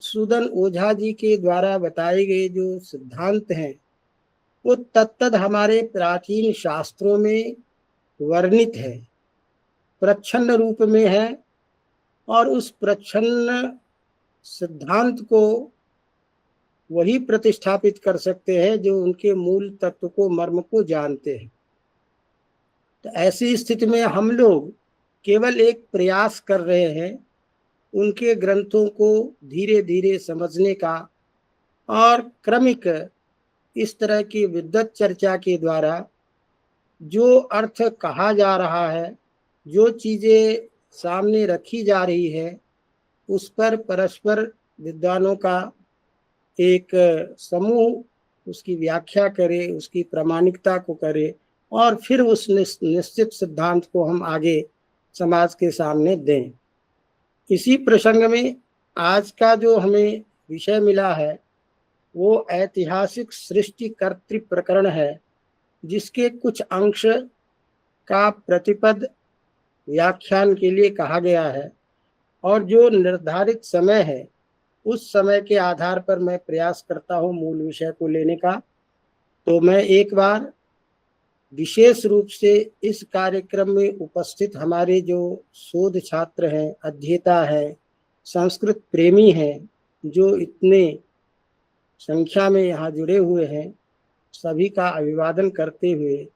मधुसूदन ओझा जी के द्वारा बताए गए जो सिद्धांत हैं वो तत्तद हमारे प्राचीन शास्त्रों में वर्णित है, प्रच्छन्न रूप में है। और उस प्रच्छन्न सिद्धांत को वही प्रतिष्ठापित कर सकते हैं जो उनके मूल तत्व को, मर्म को जानते हैं। तो ऐसी स्थिति में हम लोग केवल एक प्रयास कर रहे हैं उनके ग्रंथों को धीरे धीरे समझने का, और क्रमिक इस तरह की विद्वत चर्चा के द्वारा जो अर्थ कहा जा रहा है, जो चीजें सामने रखी जा रही है, उस पर परस्पर विद्वानों का एक समूह उसकी व्याख्या करे, उसकी प्रामाणिकता को करे, और फिर उस निश्चित सिद्धांत को हम आगे समाज के सामने दें। इसी प्रसंग में आज का जो हमें विषय मिला है वो ऐतिहासिक सृष्टि कर्तृ प्रकरण है, जिसके कुछ अंश का प्रतिपद व्याख्यान के लिए कहा गया है, और जो निर्धारित समय है उस समय के आधार पर मैं प्रयास करता हूँ मूल विषय को लेने का। तो मैं एक बार विशेष रूप से इस कार्यक्रम में उपस्थित हमारे जो शोध छात्र हैं, अध्येता हैं, संस्कृत प्रेमी हैं, जो इतने संख्या में यहाँ जुड़े हुए हैं, सभी का अभिवादन करते हुए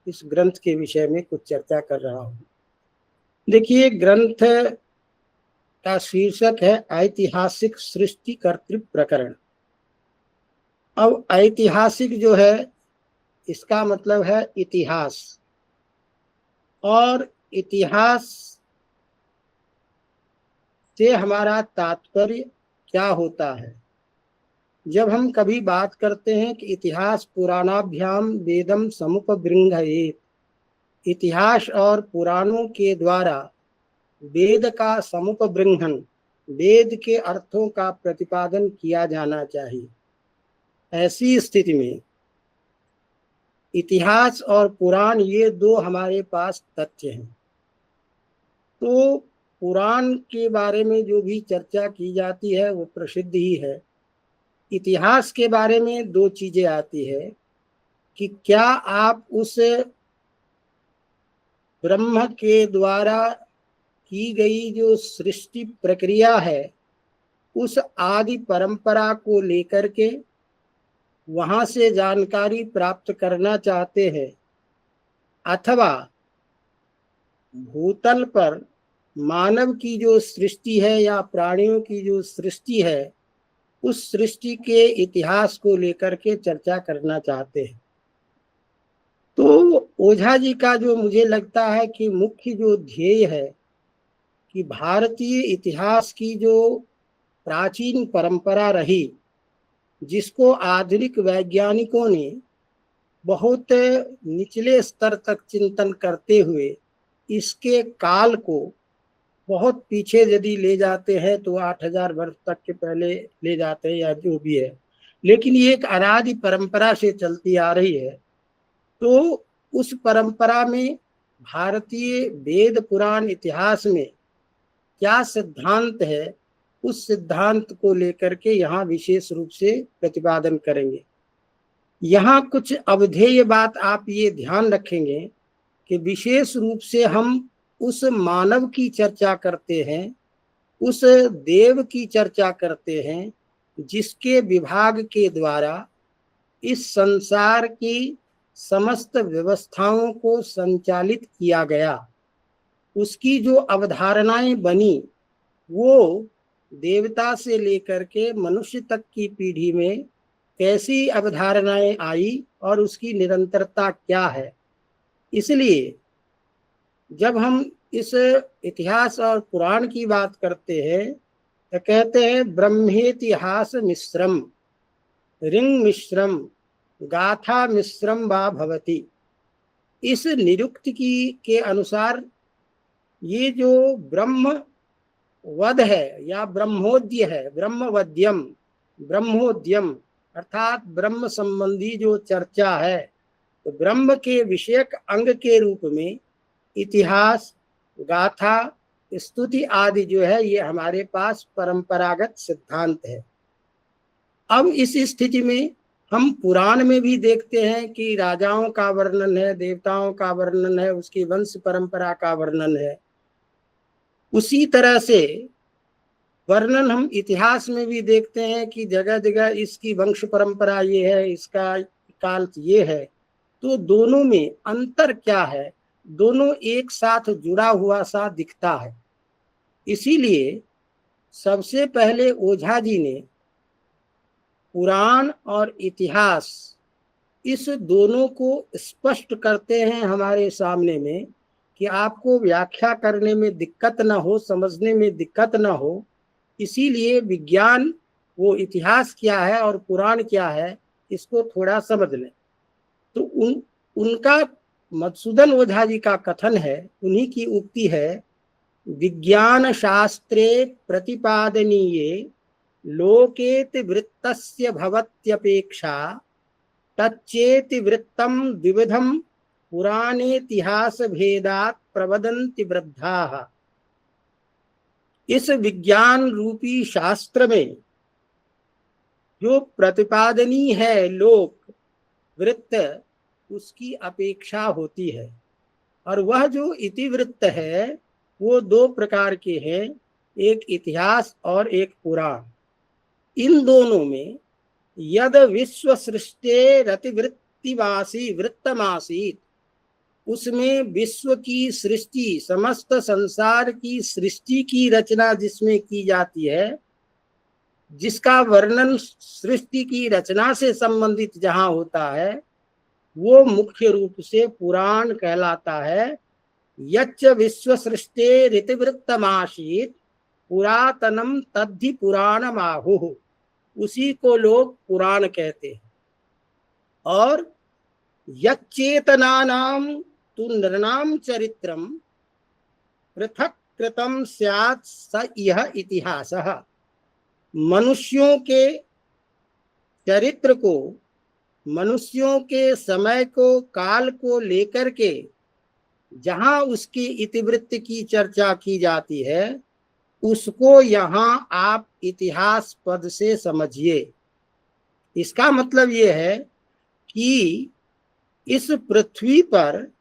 इस ग्रंथ के विषय में कुछ चर्चा कर रहा हूँ। देखिए, ग्रंथ का शीर्षक है ऐतिहासिक सृष्टि कर्तृ प्रकरण। अब ऐतिहासिक जो है इसका मतलब है इतिहास, और इतिहास से हमारा तात्पर्य क्या होता है। जब हम कभी बात करते हैं कि इतिहास पुराणाभ्याम वेदम समुपबृंहयेत, इतिहास और पुराणों के द्वारा वेद का समुपबृंहन, वेद के अर्थों का प्रतिपादन किया जाना चाहिए। ऐसी स्थिति में इतिहास और पुराण ये दो हमारे पास तथ्य हैं। तो पुराण के बारे में जो भी चर्चा की जाती है वो प्रसिद्ध ही है। इतिहास के बारे में दो चीजें आती है कि क्या आप उस ब्रह्म के द्वारा की गई जो सृष्टि प्रक्रिया है उस आदि परंपरा को लेकर के वहां से जानकारी प्राप्त करना चाहते हैं, अथवा भूतल पर मानव की जो सृष्टि है या प्राणियों की जो सृष्टि है उस सृष्टि के इतिहास को लेकर के चर्चा करना चाहते हैं। तो ओझा जी का जो मुझे लगता है कि मुख्य जो ध्येय है कि भारतीय इतिहास की जो प्राचीन परंपरा रही, जिसको आधुनिक वैज्ञानिकों ने बहुत निचले स्तर तक चिंतन करते हुए इसके काल को बहुत पीछे यदि ले जाते हैं तो 8000 वर्ष तक के पहले ले जाते हैं या जो भी है, लेकिन ये एक अनादि परंपरा से चलती आ रही है। तो उस परंपरा में भारतीय वेद पुराण इतिहास में क्या सिद्धांत है, उस सिद्धांत को लेकर के यहाँ विशेष रूप से प्रतिपादन करेंगे। यहाँ कुछ अवधेय बात आप ये ध्यान रखेंगे कि विशेष रूप से हम उस मानव की चर्चा करते हैं, उस देव की चर्चा करते हैं जिसके विभाग के द्वारा इस संसार की समस्त व्यवस्थाओं को संचालित किया गया। उसकी जो अवधारणाएं बनी वो देवता से लेकर के मनुष्य तक की पीढ़ी में कैसी अवधारणाएं आई और उसकी निरंतरता क्या है। इसलिए जब हम इस इतिहास और पुराण की बात करते हैं तो कहते हैं ब्रह्मेतिहास मिश्रम रिंग मिश्रम गाथा मिश्रम वा भवति। इस निरुक्ति की के अनुसार ये जो ब्रह्म वध है या ब्रह्मोद्य है, ब्रह्मवद्यम, ब्रह्मोद्यम अर्थात ब्रह्म संबंधी जो चर्चा है, तो ब्रह्म के विषयक अंग के रूप में इतिहास, गाथा स्तुति आदि जो है ये हमारे पास परंपरागत सिद्धांत है। अब इस स्थिति में हम पुराण में भी देखते हैं कि राजाओं का वर्णन है, देवताओं का वर्णन है, उसकी वंश परंपरा का वर्णन है। उसी तरह से वर्णन हम इतिहास में भी देखते हैं कि जगह जगह इसकी वंश परंपरा ये है, इसका काल ये है। तो दोनों में अंतर क्या है? दोनों एक साथ जुड़ा हुआ सा दिखता है। इसीलिए सबसे पहले ओझा जी ने पुराण और इतिहास इस दोनों को स्पष्ट करते हैं हमारे सामने में कि आपको व्याख्या करने में दिक्कत ना हो, समझने में दिक्कत ना हो। इसीलिए विज्ञान वो इतिहास क्या है और पुराण क्या है इसको थोड़ा समझ लें। तो उनका मधुसूदन ओझा जी का कथन है, उन्हीं की उक्ति है, विज्ञान शास्त्रे प्रतिपादनीये लोकेति वृत्तस्य भवत्यपेक्षा तच्चेति वृत्तम द्विविधम पुराणेतिहास भेदात् प्रवदन्ति वृद्धाः। इस विज्ञान रूपी शास्त्र में जो प्रतिपादनी है लोक वृत्त, उसकी अपेक्षा होती है। और वह जो इतिवृत्त है वो दो प्रकार के हैं, एक इतिहास और एक पुराण। इन दोनों में यद विश्व सृष्टेरतिवृत्तिवासी वृत्तमासीत, उसमें विश्व की सृष्टि, समस्त संसार की सृष्टि की रचना जिसमें की जाती है, जिसका वर्णन सृष्टि की रचना से संबंधित जहां होता है, वो मुख्य रूप से पुराण कहलाता है। यच्च विश्व सृष्टेरितिवृत्तमासीत पुरातनम तद्धि पुराणमाहुः, उसी को लोग पुराण कहते हैं। और यच्चेतनानां तु नृणां चरित्रम पृथक् कृतं स्यात् स इह इतिहासः, मनुष्यों के चरित्र को, मनुष्यों के समय को, काल को लेकर के जहां उसकी इतिवृत्त की चर्चा की जाती है, उसको यहां आप इतिहास पद से समझिए। इसका मतलब ये है कि इस पृथ्वी पर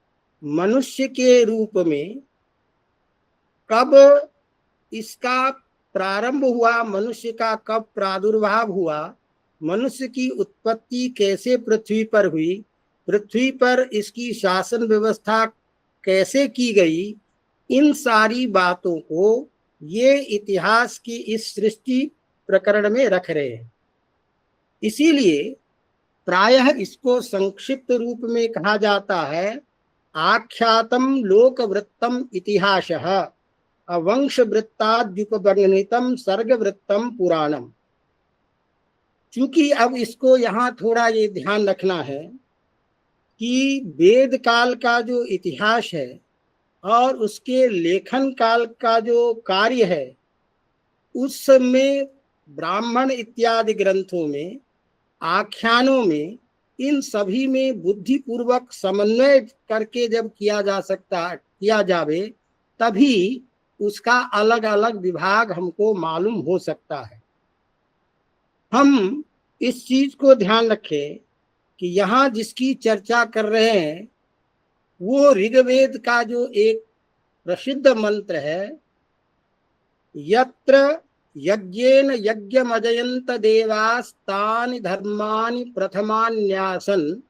मनुष्य के रूप में कब इसका प्रारंभ हुआ, मनुष्य का कब प्रादुर्भाव हुआ, मनुष्य की उत्पत्ति कैसे पृथ्वी पर हुई, पृथ्वी पर इसकी शासन व्यवस्था कैसे की गई, इन सारी बातों को ये इतिहास की इस सृष्टि प्रकरण में रख रहे हैं। इसीलिए प्रायः इसको संक्षिप्त रूप में कहा जाता है आख्यातम लोकवृत्तम इतिहासः अवंश वृत्ताद्युपवर्णितम सर्गवृत्तम पुराणम। चूंकि अब इसको यहाँ थोड़ा ये ध्यान रखना है कि वेद काल का जो इतिहास है और उसके लेखन काल का जो कार्य है, उस समय ब्राह्मण इत्यादि ग्रंथों में, आख्यानों में, इन सभी में बुद्धिपूर्वक समन्वय करके जब किया जावे, तभी उसका अलग अलग विभाग हमको मालूम हो सकता है। हम इस चीज को ध्यान रखें कि यहाँ जिसकी चर्चा कर रहे हैं वो ऋग्वेद का जो एक प्रसिद्ध मंत्र है, यत्र यज्ञेन यज्ञमजयन्त देवास्तानि धर्मानि प्रथमान्यासन्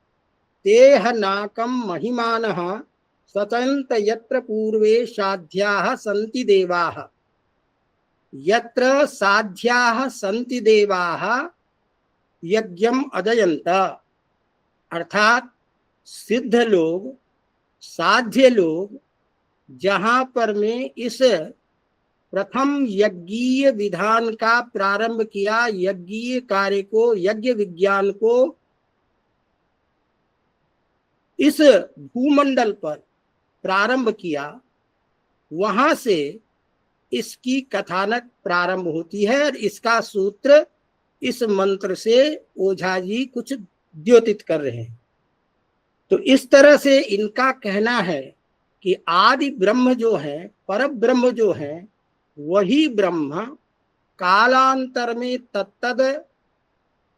तेह नाकं महिमानः सचन्त यत्र पूर्वे साध्याः सन्ति देवाः। यत्र साध्याः सन्ति देवाः यज्ञम अजयन्त, अर्थात सिद्ध लोग, साध्य लोग जहां पर में इस प्रथम यज्ञीय विधान का प्रारंभ किया, यज्ञीय कार्य को, यज्ञ विज्ञान को इस भूमंडल पर प्रारंभ किया, वहां से इसकी कथानक प्रारंभ होती है। और इसका सूत्र इस मंत्र से ओझा जी कुछ द्योतित कर रहे हैं। तो इस तरह से इनका कहना है कि आदि ब्रह्म जो है पर ब्रह्म जो है वही ब्रह्म कालांतर में तत्तद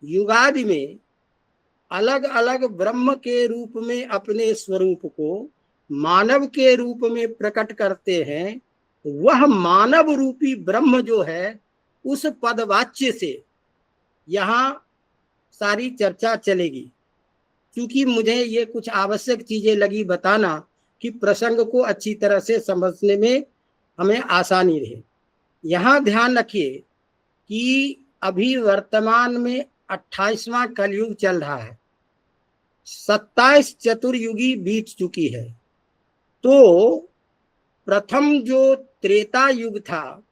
युगादि में अलग अलग ब्रह्म के रूप में अपने स्वरूप को मानव के रूप में प्रकट करते हैं। वह मानव रूपी ब्रह्म जो है उस पदवाच्य से यहाँ सारी चर्चा चलेगी। क्योंकि मुझे ये कुछ आवश्यक चीजें लगी बताना कि प्रसंग को अच्छी तरह से समझने में हमें आसानी रहे। यहाँ ध्यान रखिए कि अभी वर्तमान में 28वां कलयुग चल रहा है, 27 चतुर्युगी बीत चुकी है। तो प्रथम जो त्रेता युग था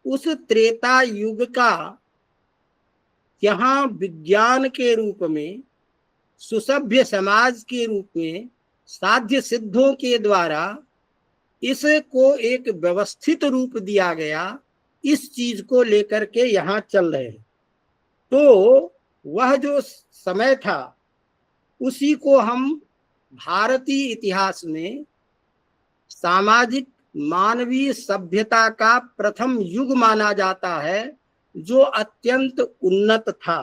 उस त्रेता युग का यहाँ विज्ञान के रूप में, सुसभ्य समाज के रूप में, साध्य सिद्धों के द्वारा इसको एक व्यवस्थित रूप दिया गया। इस चीज को लेकर के यहाँ चल रहे हैं। तो वह जो समय था उसी को हम भारतीय इतिहास में सामाजिक मानवीय सभ्यता का प्रथम युग माना जाता है, जो अत्यंत उन्नत था।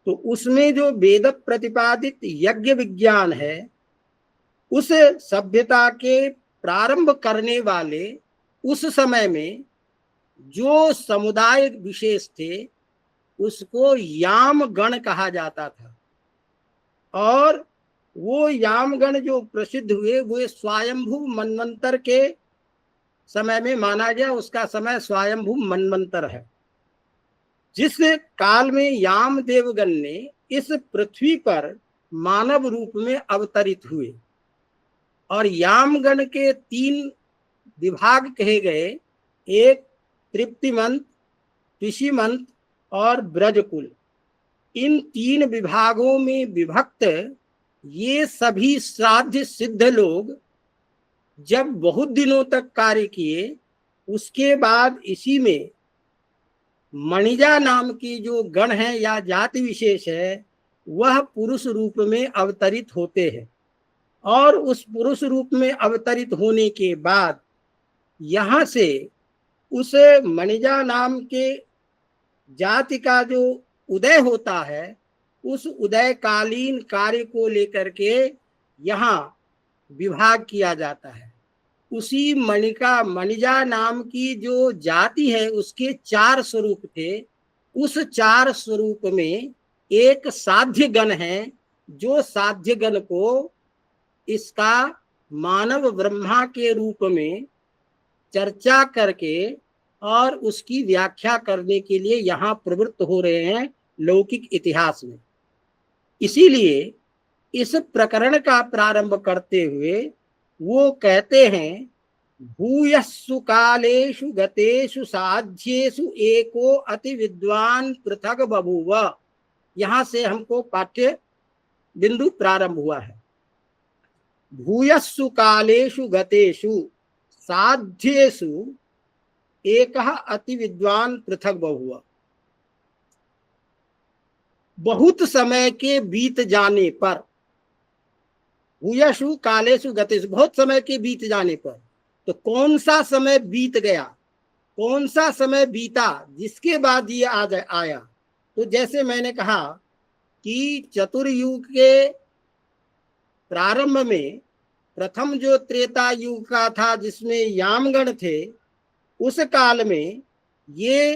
तो उसमें जो वेद प्रतिपादित यज्ञ विज्ञान है, उस सभ्यता के प्रारंभ करने वाले उस समय में जो समुदाय विशेष थे उसको यामगण कहा जाता था। और वो यामगण जो प्रसिद्ध हुए वो स्वयंभू मनवंतर के समय में माना गया। उसका समय स्वयंभू मनवंतर है, जिस काल में याम देवगण ने इस पृथ्वी पर मानव रूप में अवतरित हुए। और यामगण के 3 विभाग कहे गए, एक तृप्तिमंत, ऋषिमंत और ब्रजकुल। इन 3 विभागों में विभक्त ये सभी श्राद्ध सिद्ध लोग जब बहुत दिनों तक कार्य किए, उसके बाद इसी में मणिजा नाम की जो गण है या जाति विशेष है वह पुरुष रूप में अवतरित होते हैं। और उस पुरुष रूप में अवतरित होने के बाद यहाँ से उस मणिजा नाम के जाति का जो उदय होता है, उस उदयकालीन कार्य को लेकर के यहाँ विभाग किया जाता है। उसी मणिजा नाम की जो जाति है उसके 4 स्वरूप थे। उस 4 स्वरूप में एक साध्य गण है, जो साध्य गण को इसका मानव ब्रह्मा के रूप में चर्चा करके और उसकी व्याख्या करने के लिए यहाँ प्रवृत्त हो रहे हैं लौकिक इतिहास में। इसीलिए इस प्रकरण का प्रारंभ करते हुए वो कहते हैं, भूयस्सु कालेषु गतेषु साध्येषु एको अति विद्वान पृथक बभूव। यहाँ से हमको पाठ्य बिंदु प्रारंभ हुआ है। भूयस्सु कालेषु गतेषु साध्येषु एकः अति विद्वान पृथक बभूव। बहुत समय के बीत जाने पर, भूयस्सु कालेषु गतेषु, बहुत समय के बीत जाने पर, तो कौन सा समय बीत गया, कौन सा समय बीता जिसके बाद ये आया। तो जैसे मैंने कहा कि चतुर्युग के प्रारंभ में प्रथम जो त्रेता युग का था जिसमें यामगण थे, उस काल में ये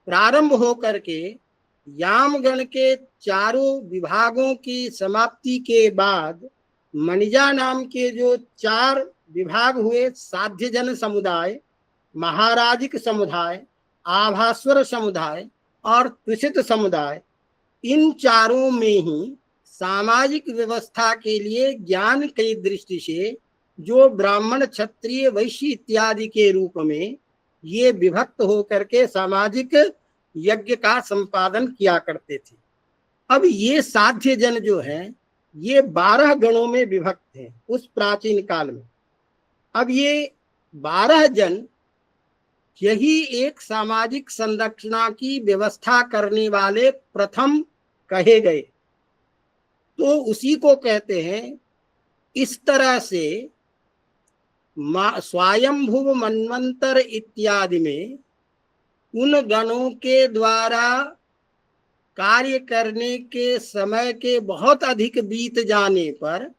प्रारंभ हो करके यामगण के 4 विभागों की समाप्ति के बाद मणिजा नाम के जो 4 विभाग हुए, साध्यजन समुदाय, महाराजिक समुदाय, आभास्वर समुदाय और तुषित समुदाय, इन चारों में ही सामाजिक व्यवस्था के लिए ज्ञान की दृष्टि से जो ब्राह्मण, क्षत्रिय, वैश्य इत्यादि के रूप में ये विभक्त होकर के सामाजिक यज्ञ का संपादन किया करते थे। अब ये साध्य जन जो है ये 12 गणों में विभक्त हैं उस प्राचीन काल में। अब ये 12 जन यही एक सामाजिक संरचना की व्यवस्था करने वाले प्रथम कहे गए। तो उसी को कहते हैं। इस तरह से स्वयंभुव मन्वंतर इत्यादि में उन गणों के द्वारा कार्य करने के समय के बहुत अधिक बीत जाने पर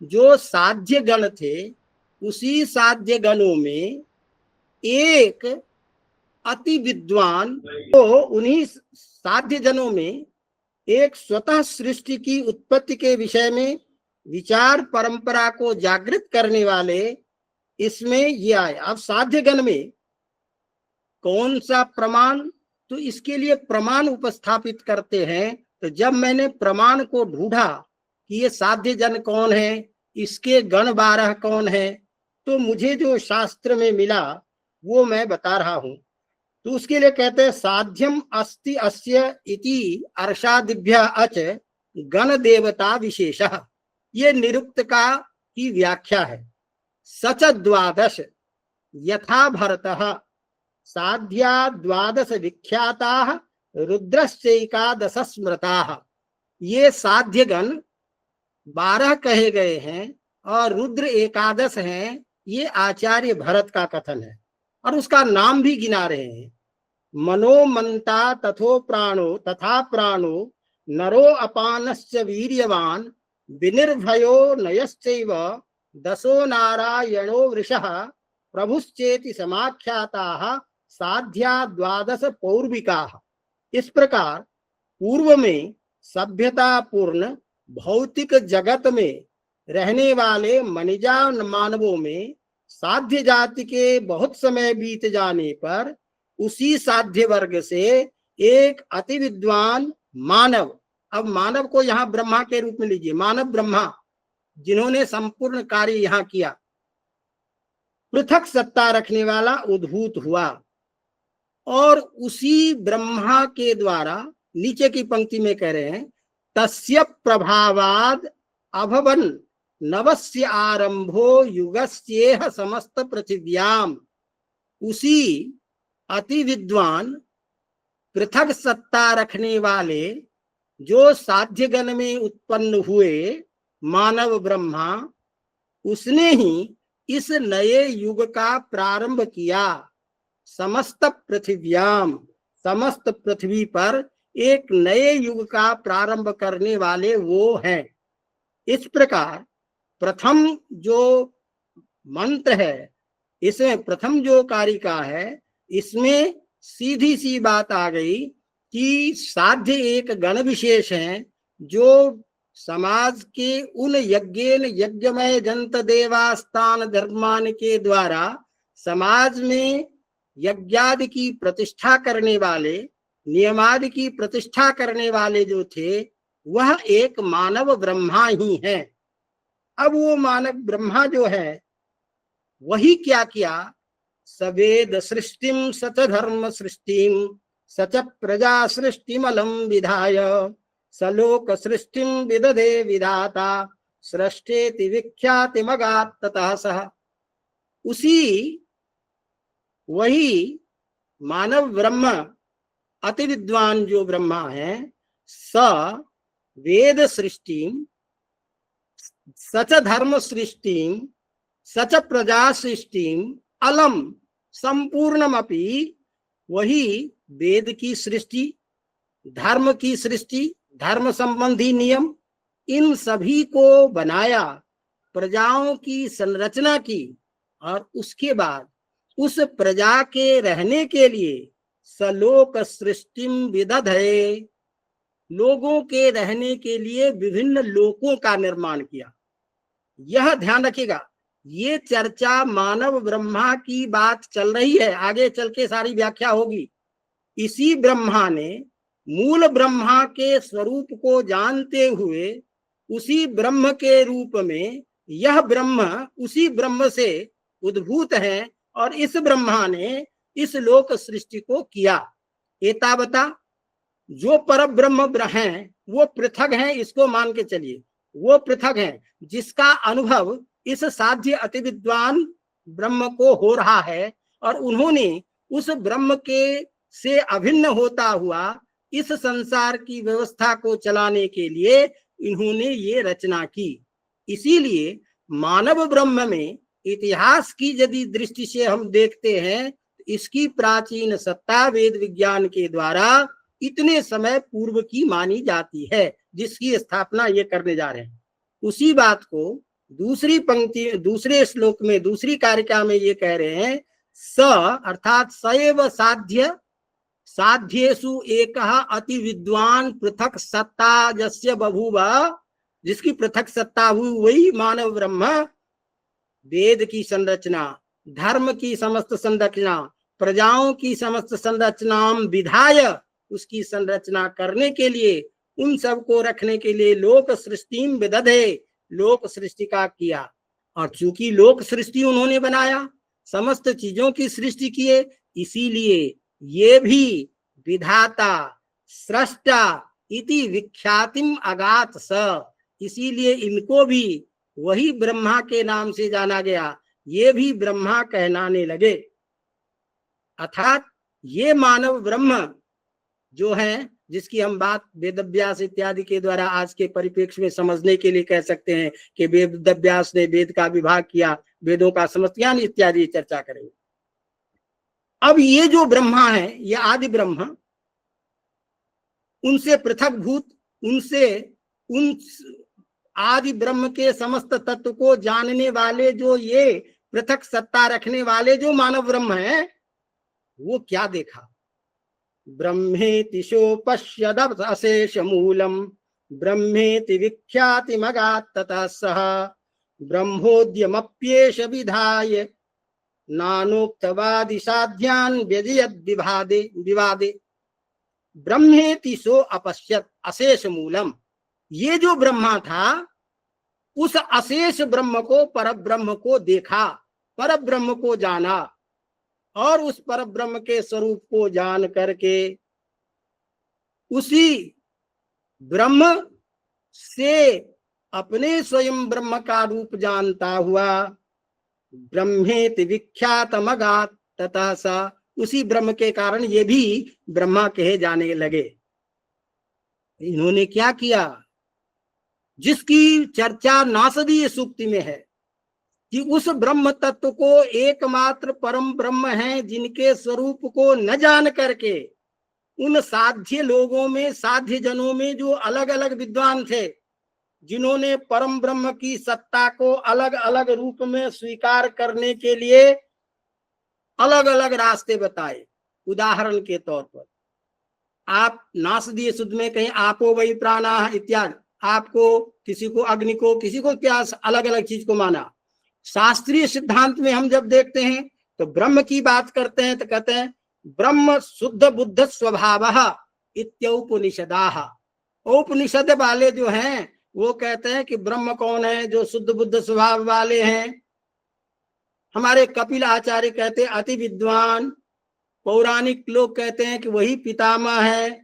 जो साध्य गण थे, उसी साध्य गणों में एक अति विद्वान, तो उन्हीं साध्य जनों में एक स्वतः सृष्टि की उत्पत्ति के विषय में विचार परंपरा को जागृत करने वाले इसमें ये आए। अब साध्य गण में कौन सा प्रमाण, तो इसके लिए प्रमाण उपस्थापित करते हैं। तो जब मैंने प्रमाण को ढूंढा कि ये साध्य जन कौन है, इसके गण 12 कौन है, तो मुझे जो शास्त्र में मिला वो मैं बता रहा हूं। तो उसके लिए कहते हैं साध्यम अस्ति अस्य इति अर्षादिभ्य अच गण देवता विशेषः। ये निरुक्त का की व्याख्या है। सच द्वादश यथा भरतः साध्या द्वादश विख्याताः रुद्रश्चैकादश स्मृताः। ये साध्य गण 12 कहे गए हैं और रुद्र एकादश हैं, ये आचार्य भरत का कथन है और उसका नाम भी गिना रहे हैं। मनोमंता तथो प्राणो तथा प्राणो नरो अपानश्च वीर्यवान विनिर्भयो नयश्चैव दशो नारायणो वृषः प्रभुश्चेति समाख्याताः साध्या द्वादश पौर्विकाः। इस प्रकार पूर्व में सभ्यता पूर्ण भौतिक जगत में रहने वाले मनिजा मानवों में साध्य जाति के बहुत समय बीत जाने पर उसी साध्य वर्ग से एक अति विद्वान मानव, अब मानव को यहाँ ब्रह्मा के रूप में लीजिए, मानव ब्रह्मा जिन्होंने संपूर्ण कार्य यहाँ किया, पृथक सत्ता रखने वाला उद्भूत हुआ और उसी ब्रह्मा के द्वारा नीचे की पंक्ति में कह रहे हैं तस्य प्रभावाद अभवन नवस्य आरंभो युगस्येह समस्त पृथिव्याम। उसी अति विद्वान पृथक सत्ता रखने वाले जो साध्य गण में उत्पन्न हुए मानव ब्रह्मा, उसने ही इस नए युग का प्रारंभ किया। समस्त पृथिव्याम, समस्त पृथ्वी पर एक नए युग का प्रारंभ करने वाले वो हैं। इस प्रकार प्रथम जो मंत्र है, इसमें प्रथम जो कारिका है, इसमें सीधी सी बात आ गई कि साध्य एक गण विशेष हैं जो समाज के उन यज्ञेन यज्ञमय जंत देवास्तान धर्मान के द्वारा समाज में यज्ञादि की प्रतिष्ठा करने वाले, नियमादि की प्रतिष्ठा करने वाले जो थे, वह एक मानव ब्रह्मा ही है। अब वो मानव ब्रह्मा जो है वही क्या किया, सवेद सृष्टिम सच धर्म सृष्टिम सच प्रजा सृष्टिमलम विधाय सलोक सृष्टिम विदधे विधाता सृष्टेति विख्याति मगात् ततः सः। उसी वही मानव ब्रह्म अति विद्वान जो ब्रह्मा है, स वेद सृष्टिम सच धर्म सृष्टिम सच प्रजा सृष्टिम अलम संपूर्णमपि, वही वेद की सृष्टि, धर्म की सृष्टि, धर्म संबंधी नियम, इन सभी को बनाया, प्रजाओं की संरचना की और उसके बाद उस प्रजा के रहने के लिए सलोक सृष्टिम विदधे, लोगों के रहने के लिए विभिन्न लोकों का निर्माण किया। यह ध्यान रखिएगा, ये चर्चा मानव ब्रह्मा की बात चल रही है, आगे चल के सारी व्याख्या होगी। इसी ब्रह्मा ने मूल ब्रह्मा के स्वरूप को जानते हुए उसी ब्रह्म के रूप में, यह ब्रह्म उसी ब्रह्म से उद्भूत है और इस ब्रह्मा ने इस लोक सृष्टि को किया। एतावता जो पर ब्रह्म हैं वो पृथक हैं, इसको मान के चलिए, वो पृथक हैं जिसका अनुभव इस साध्य अति विद्वान ब्रह्म को हो रहा है और उन्होंने उस ब्रह्म के से अभिन्न होता हुआ इस संसार की व्यवस्था को चलाने के लिए इन्होंने ये रचना की। इसीलिए मानव ब्रह्म में इतिहास की यदि दृष्टि से हम देखते हैं तो इसकी प्राचीन सत्ता वेद विज्ञान के द्वारा इतने समय पूर्व की मानी जाती है, जिसकी स्थापना ये करने जा रहे हैं। उसी बात को दूसरी पंक्ति, दूसरे श्लोक में, दूसरी कारिका में ये कह रहे हैं, स अर्थात सएव साध्य साध्येषु एकः अति विद्वान पृथक सत्ता जस्य बभूव, जिसकी पृथक सत्ता हुई वही मानव ब्रह्म वेद की संरचना, धर्म की समस्त संरचना, प्रजाओं की समस्त संरचना विधाय उसकी संरचना करने के लिए, उन सबको रखने के लिए लोक सृष्टि विदधे, लोक सृष्टि का किया। और चूंकि लोक सृष्टि उन्होंने बनाया, समस्त चीजों की सृष्टि किए, इसीलिए ये भी विधाता सृष्टा इति विख्यातिम अगात स, इसीलिए इनको भी वही ब्रह्मा के नाम से जाना गया, ये भी ब्रह्मा कहलाने लगे। अर्थात ये मानव ब्रह्म जो है, जिसकी हम बात वेदव्यास इत्यादि के द्वारा आज के परिप्रेक्ष्य में समझने के लिए कह सकते हैं कि वेदव्यास ने वेद का विभाग किया, वेदों का समस्त ज्ञान इत्यादि चर्चा करेंगे। अब ये जो ब्रह्मा है, ये आदि ब्रह्म, उनसे पृथक भूत, उन आदि ब्रह्म के समस्त तत्व को जानने वाले, जो ये पृथक सत्ता रखने वाले जो मानव ब्रह्म है, वो क्या देखा? ब्रह्मेति शोपश्यद अशेष मूलम ब्रह्मेति विख्याति मगात् ततः सह ब्रह्मोद्यमप्येष विधाय नानोक्तवादि साध्यान व्यजयद विवादे। ब्रह्मेति सो अपश्यत अशेष मूलम, ये जो ब्रह्मा था उस अशेष ब्रह्म को, पर ब्रह्म को देखा, पर ब्रह्म को जाना, और उस पर ब्रह्म के स्वरूप को जान करके उसी ब्रह्म से अपने स्वयं ब्रह्म का रूप जानता हुआ ब्रह्मेति विख्यातमगात् ततः स, उसी ब्रह्म के कारण ये भी ब्रह्मा कहे जाने लगे। इन्होंने क्या किया? जिसकी चर्चा नासदीय सूक्ति में है कि उस ब्रह्म तत्व को एकमात्र परम ब्रह्म है, जिनके स्वरूप को न जान करके उन साध्य लोगों में, साध्य जनों में जो अलग अलग विद्वान थे, जिन्होंने परम ब्रह्म की सत्ता को अलग अलग रूप में स्वीकार करने के लिए अलग अलग रास्ते बताए। उदाहरण के तौर पर आप नासदीय शुद्ध में कहीं आपो वही प्राणा इत्यादि, आपको, किसी को अग्नि को, किसी को प्यास, अलग अलग चीज को माना। शास्त्रीय सिद्धांत में हम जब देखते हैं तो ब्रह्म की बात करते हैं तो कहते हैं ब्रह्म शुद्ध बुद्ध स्वभावः इत्युपनिषदाः। उपनिषद वाले जो हैं वो कहते हैं कि ब्रह्म कौन है? जो शुद्ध बुद्ध स्वभाव वाले हैं। हमारे कपिल आचार्य कहते हैं अति विद्वान। पौराणिक लोग कहते हैं कि वही पितामह है।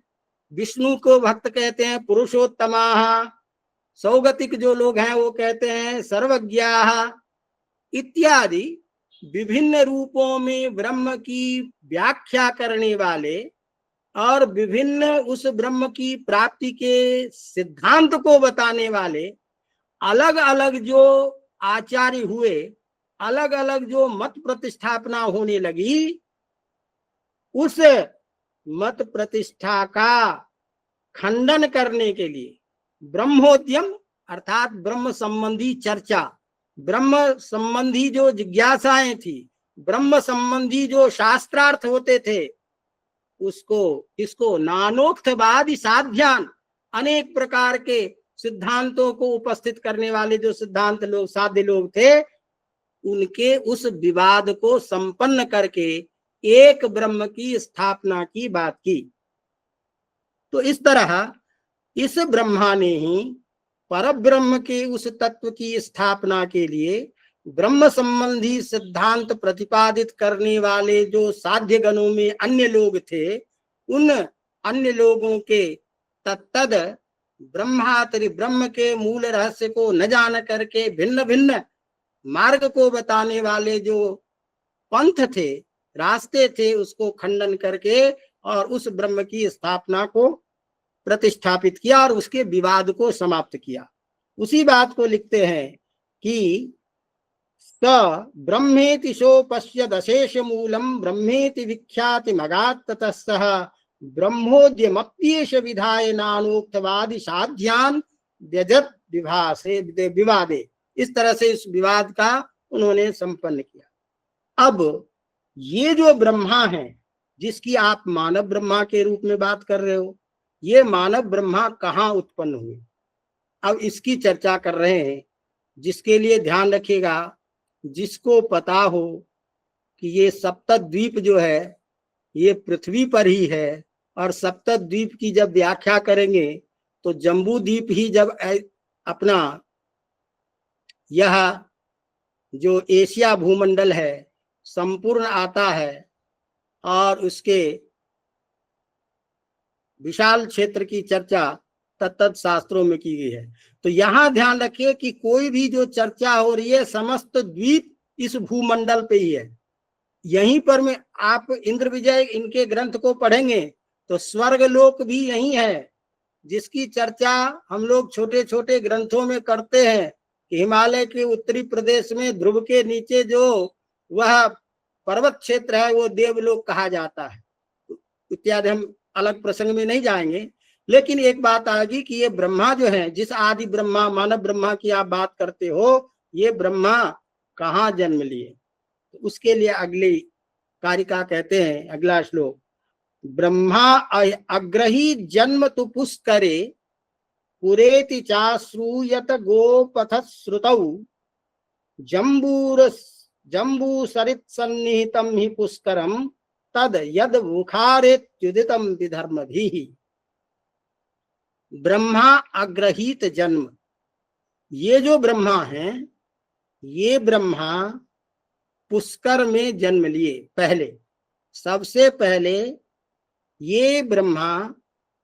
विष्णु को भक्त कहते हैं पुरुषोत्तमाः। सौगतिक जो लोग हैं वो कहते हैं सर्वज्ञाः इत्यादि विभिन्न रूपों में ब्रह्म की व्याख्या करने वाले और विभिन्न उस ब्रह्म की प्राप्ति के सिद्धांत को बताने वाले अलग अलग जो आचार्य हुए, अलग अलग जो मत प्रतिष्ठापना होने लगी, उस मत प्रतिष्ठा का खंडन करने के लिए ब्रह्मोद्यम अर्थात ब्रह्म संबंधी चर्चा, ब्रह्म संबंधी जो जिज्ञासाएं थी, ब्रह्म संबंधी जो शास्त्रार्थ होते थे, उसको, इसको नानोक्तवादी साध्यान, अनेक प्रकार के सिद्धांतों को उपस्थित करने वाले जो सिद्धांत लोग, साध्य लोग थे, उनके उस विवाद को संपन्न करके एक ब्रह्म की स्थापना की बात की। तो इस तरह इस ब्रह्मा ने ही परब्रह्म के उस तत्व की स्थापना के लिए ब्रह्म संबंधी सिद्धांत प्रतिपादित करने वाले जो साध्य गणों में अन्य लोग थे, उन अन्य लोगों के तत्तद ब्रह्मातरि ब्रह्म के मूल रहस्य को न जान करके भिन्न भिन्न मार्ग को बताने वाले जो पंथ थे, रास्ते थे, उसको खंडन करके और उस ब्रह्म की स्थापना को प्रतिष्ठापित किया और उसके विवाद को समाप्त किया। उसी बात को लिखते हैं कि स ब्रह्मेति सोपश्य दशेश मूलम ब्रह्मेति विख्याति मगात् ततः सः ब्रह्मोद्यमप्येष विधाय नानोक्तवादि साध्यान व्यजत विभासे विवादे। इस तरह से इस विवाद का उन्होंने संपन्न किया। अब ये जो ब्रह्मा है जिसकी आप मानव ब्रह्मा के रूप में बात कर रहे हो, ये मानव ब्रह्मा कहाँ उत्पन्न हुए, अब इसकी चर्चा कर रहे हैं। जिसके लिए ध्यान रखिएगा, जिसको पता हो कि ये सप्तद्वीप जो है ये पृथ्वी पर ही है, और सप्तद्वीप की जब व्याख्या करेंगे तो जम्बू द्वीप ही जब अपना यह जो एशिया भूमंडल है संपूर्ण आता है और उसके विशाल क्षेत्र की चर्चा तत्त शास्त्रों में की गई है। तो यहाँ ध्यान रखिए कि कोई भी जो चर्चा हो रही है समस्त द्वीप इस भूमंडल पे ही है। यहीं पर में आप इंद्र विजय इनके ग्रंथ को पढ़ेंगे तो स्वर्ग लोक भी यही है, जिसकी चर्चा हम लोग छोटे छोटे ग्रंथों में करते हैं कि हिमालय के उत्तरी प्रदेश में ध्रुव के नीचे जो वह पर्वत क्षेत्र है वो देवलोक कहा जाता है इत्यादि। हम अलग प्रसंग में नहीं जाएंगे, लेकिन एक बात आएगी कि ये ब्रह्मा जो है, जिस आदि ब्रह्मा मानव ब्रह्मा की आप बात करते हो, ये ब्रह्मा कहाँ जन्म लिए। तो उसके लिए अगली कारिका कहते हैं, अगला श्लोक, ब्रह्मा अग्रही जन्म तु पुष्करे पुरेति चाश्रूयत गोपथ श्रुतौ जम्बू सरित सन्निहितम ही पुष्करम तद यद मुखारेत्युदितम विधर्मभिः। ब्रह्मा अग्रहीत जन्म, ये जो ब्रह्मा है ये ब्रह्मा पुष्कर में जन्म लिए। पहले सबसे पहले ये ब्रह्मा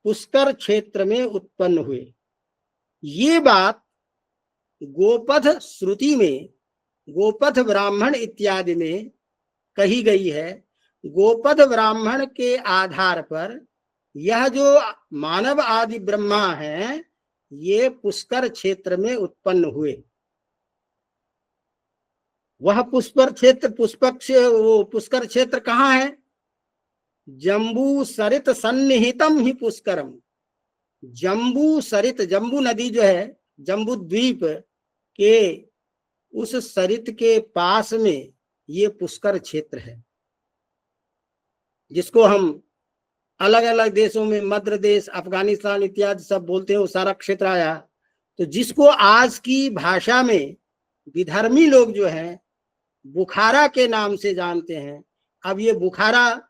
पुष्कर क्षेत्र में उत्पन्न हुए। ये बात गोपथ श्रुति में, गोपथ ब्राह्मण इत्यादि में कही गई है। गोपथ ब्राह्मण के आधार पर यह जो मानव आदि ब्रह्मा हैं ये पुष्कर क्षेत्र में उत्पन्न हुए। वह पुष्कर क्षेत्र पुष्कर क्षेत्र कहाँ है? जम्बू सरित सन्निहितम ही पुष्करम। जम्बू सरित, जम्बू नदी जो है जम्बू द्वीप के उस सरित के पास में ये पुष्कर क्षेत्र है, जिसको हम अलग अलग देशों में मध्य देश, अफगानिस्तान इत्यादि सब बोलते हैं, वो सारा क्षेत्र आया। तो जिसको आज की भाषा में विधर्मी लोग जो हैं बुखारा के नाम से जानते हैं। अब ये बुखारा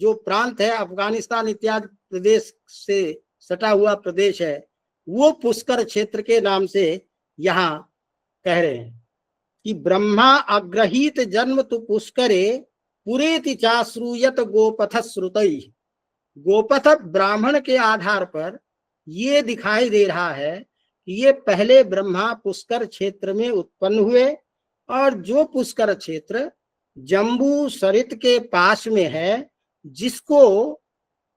जो प्रांत है अफगानिस्तान इत्यादि प्रदेश से सटा हुआ प्रदेश है, वो पुष्कर क्षेत्र के नाम से यहाँ कह रहे हैं कि ब्रह्मा अग्रहीत जन्म तु पुष्करे पुरेति चाश्रूयत गोपथ श्रुतै। गोपथ ब्राह्मण के आधार पर ये दिखाई दे रहा है कि ये पहले ब्रह्मा पुष्कर क्षेत्र में उत्पन्न हुए, और जो पुष्कर क्षेत्र जम्बू सरित के पास में है, जिसको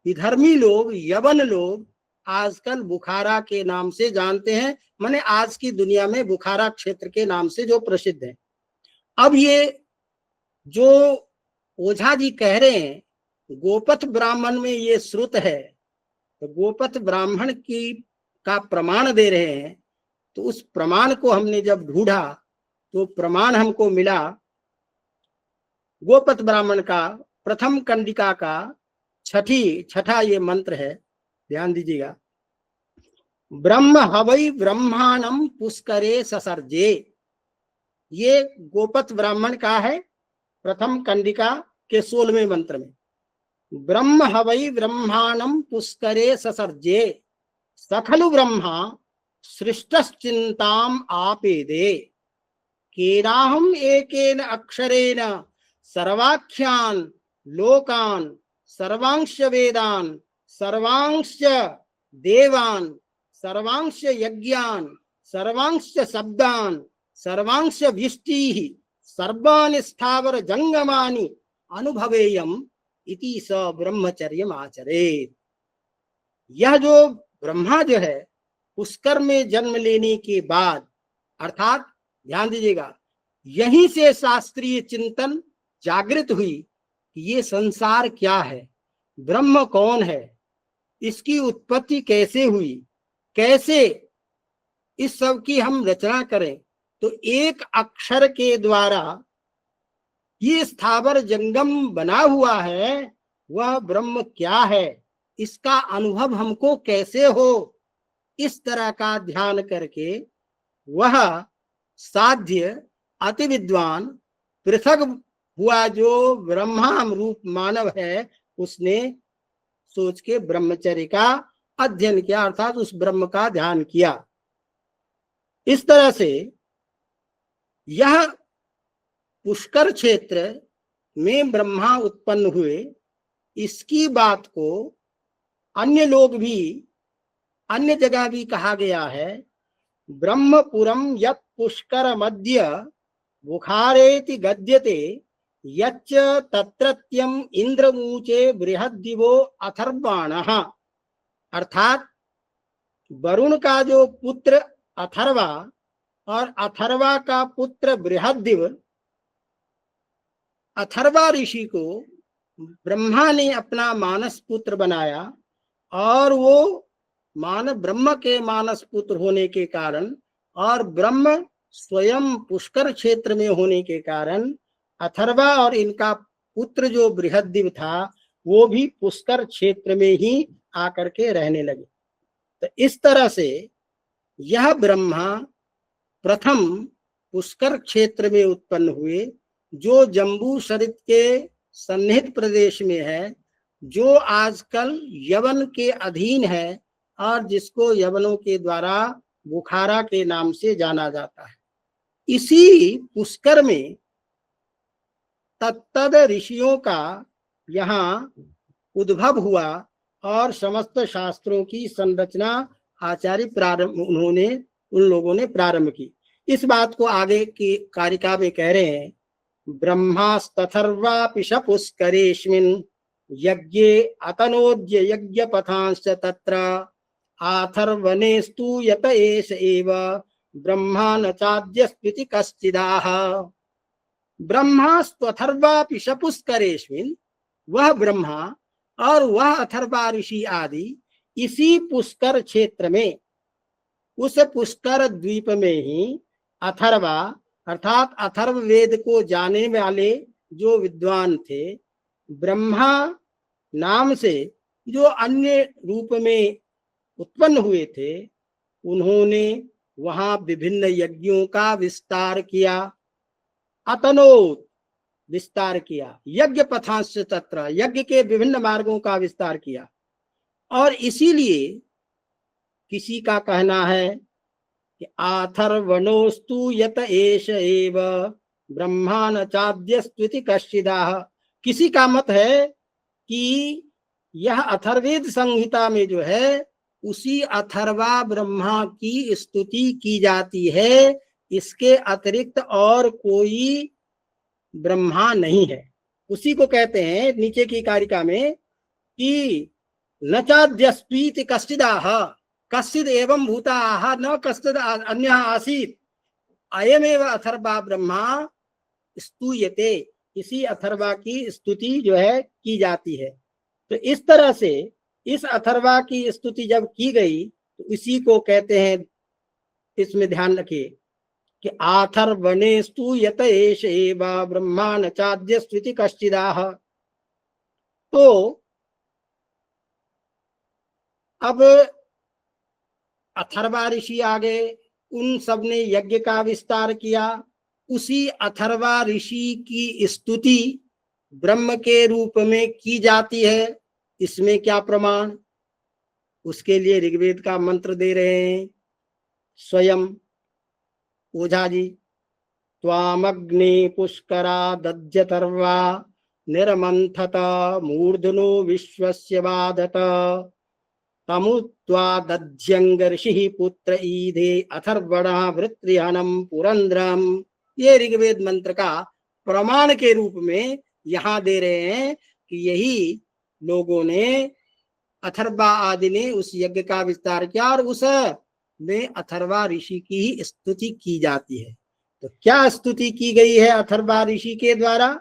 विधर्मी लोग, यवन लोग आजकल बुखारा के नाम से जानते हैं, माने आज की दुनिया में बुखारा क्षेत्र के नाम से जो प्रसिद्ध है। अब ये जो ओझा जी कह रहे हैं गोपथ ब्राह्मण में ये श्रुत है, तो गोपथ ब्राह्मण की का प्रमाण दे रहे हैं। तो उस प्रमाण को हमने जब ढूंढा तो प्रमाण हमको मिला गोपथ ब्राह्मण का प्रथम कंडिका का छठा ये मंत्र है, ध्यान दीजिएगा। ब्रह्म हवै ब्रह्माणम पुष्करे ससर्जे, ये गोपथ ब्राह्मण का है प्रथम कंडिका के 16वें मंत्र में। ब्रह्म हवै ब्रह्माणम पुष्करे ससर्जे सखलु ब्रह्मा सृष्टश्चिंताम आपेदे केनाहम एकेन अक्षरेण सर्वाख्यान लोकान सर्वांश वेदान सर्वांश देवान सर्वांश यज्ञान सर्वांश शब्दान सर्वांश विष्टि सर्वान् स्थावर जंगमानि अनुभवेयम इति स ब्रह्मचर्यम आचरेत्। यह जो ब्रह्मा जो है पुष्कर में जन्म लेने के बाद, अर्थात ध्यान दीजिएगा, यहीं से शास्त्रीय चिंतन जागृत हुई कि ये संसार क्या है, ब्रह्म कौन है, इसकी उत्पत्ति कैसे हुई, कैसे इस सब की हम रचना करें। तो एक अक्षर के द्वारा ये स्थावर जंगम बना हुआ है, वह ब्रह्म क्या है, इसका अनुभव हमको कैसे हो, इस तरह का ध्यान करके वह साध्य अति विद्वान पृथक हुआ जो ब्रह्माम रूप मानव है, उसने सोच के ब्रह्मचर्य का अध्ययन किया, अर्थात उस ब्रह्म का ध्यान किया। इस तरह से यह पुष्कर क्षेत्र में ब्रह्मा उत्पन्न हुए, इसकी बात को अन्य लोग भी अन्य जगह भी कहा गया है। ब्रह्मपुरम यत् पुष्कर मध्य बुखारेति गद्यते यच्च तत्रत्यम इंद्रमूचे बृहद्दिवो अथर्वाणः। अर्थात वरुण का जो पुत्र अथर्वा और अथर्वा का पुत्र बृहद्दिव, अथर्वा ऋषि को ब्रह्मा ने अपना मानस पुत्र बनाया, और वो ब्रह्म के मानस पुत्र होने के कारण और ब्रह्म स्वयं पुष्कर क्षेत्र में होने के कारण अथर्वा और इनका पुत्र जो बृहद्दिव था वो भी पुष्कर क्षेत्र में ही आकर के रहने लगे। तो इस तरह से यह ब्रह्मा प्रथम पुष्कर क्षेत्र में उत्पन्न हुए, जो जम्बू शरीत के सन्निहित प्रदेश में है, जो आजकल यवन के अधीन है और जिसको यवनों के द्वारा बुखारा के नाम से जाना जाता है। इसी पुष्कर में तत्तद ऋषियों का यहाँ उद्भव हुआ और समस्त शास्त्रों की संरचना आचार्य उन लोगों ने प्रारंभ की। इस बात को आगे की कारिका में कह रहे हैं, ब्रह्मास्तथर्वापिश पुष्करेस्मिन् यज्ञे अतनोद्य यज्ञ पथांश्च तत्र आथर्वनेस्तु यत एष एव ब्रह्मा न चाद्यस्त्विति कश्चिदाह। ब्रह्मास्त्वथर्वापिश पुष्करेस्मिन्, वह ब्रह्मा और वह अथर्वा ऋषि आदि इसी पुष्कर क्षेत्र में, उस पुष्कर द्वीप में ही अथर्वा अर्थात अथर्व वेद को जानने वाले जो विद्वान थे, ब्रह्मा नाम से जो अन्य रूप में उत्पन्न हुए थे, उन्होंने वहां विभिन्न यज्ञों का विस्तार किया, अतनोत विस्तार किया, यज्ञ पथांश तत्र यज्ञ के विभिन्न मार्गों का विस्तार किया। और इसीलिए किसी का कहना है कि आथर्वणोस्तु यत एष एव ब्रह्मा न चाद्यस्त्विति कश्चिदाह। किसी का मत है कि यह अथर्वेद संहिता में जो है उसी अथर्वा ब्रह्मा की स्तुति की जाती है, इसके अतिरिक्त और कोई ब्रह्मा नहीं है। उसी को कहते हैं नीचे की कारिका में कि न चाद्यस्त्विति कश्चिदाह कश्चिद एवं भूताः न कश्चिद अन्यः आसीत् अयमेव अथर्वा ब्रह्मा स्तूयते। इसी अथर्वा की स्तुति जो है की जाती है। तो इस तरह से इस अथर्वा की स्तुति जब की गई तो इसी को कहते हैं, इसमें ध्यान रखिए कि आथर्वणेस्तु यत एष एव ब्रह्मा न चाद्यस्त्विति कश्चिदाह। तो अब अथर्वा ऋषि आ गए, उन सब ने यज्ञ का विस्तार किया। उसी अथर्वा ऋषि की स्तुति ब्रह्म के रूप में की जाती है। इसमें क्या प्रमाण? उसके लिए ऋग्वेद का मंत्र दे रहे हैं स्वयं ओझा जी। त्वामग्नि पुष्करा दध्यतर्वा निरमंथत मूर्धनो विश्वस्य वादत तमुत्वा दध्यंग ऋषि पुत्र ईधे अथर्वणः वृत्रिहनम पुरंद्रम। ये ऋग्वेद मंत्र का प्रमाण के रूप में यहाँ दे रहे हैं कि यही लोगों ने, अथर्वा आदि ने उस यज्ञ का विस्तार किया और उस में अथर्वा ऋषि की ही स्तुति की जाती है। तो क्या स्तुति की गई है अथर्वा ऋषि के द्वारा?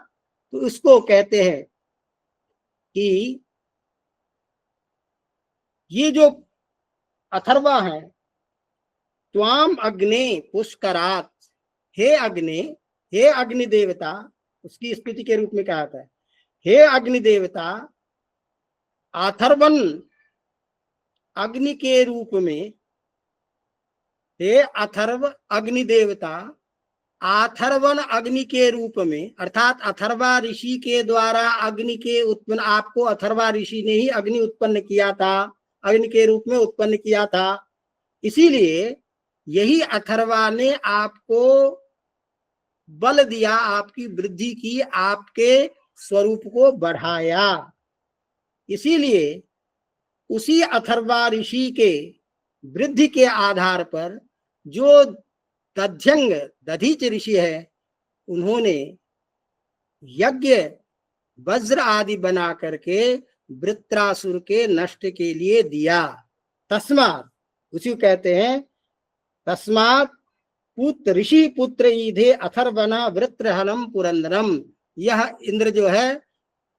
तो उसको कहते हैं कि ये जो अथर्वा है, त्वाम अग्ने पुष्करात, हे अग्नि देवता, उसकी स्तुति के रूप में कहा था, हे अग्नि देवता, अथर्वन अग्नि के रूप में, हे अथर्व अग्नि देवता, अथर्वन अग्नि के रूप में, अर्थात अथर्वा ऋषि के द्वारा अग्नि के उत्पन्न, आपको अथर्वा ऋषि ने ही अग्नि उत्पन्न किया था, अग्नि के रूप में उत्पन्न किया था। इसीलिए यही अथर्वा ने आपको बल दिया, आपकी वृद्धि की, आपके स्वरूप को बढ़ाया। इसीलिए उसी अथर्वा ऋषि के वृद्धि के आधार पर जो दध्यंग दधीच ऋषि है, उन्होंने यज्ञ वज्र आदि बना करके वृत्रासुर के नष्ट के लिए दिया। तस्मात्, उसी को कहते हैं, तस्मात् पुत्र ऋषि पुत्र ईधे अथर्वना वृत्रहनम पुरंदरम। यह इंद्र जो है,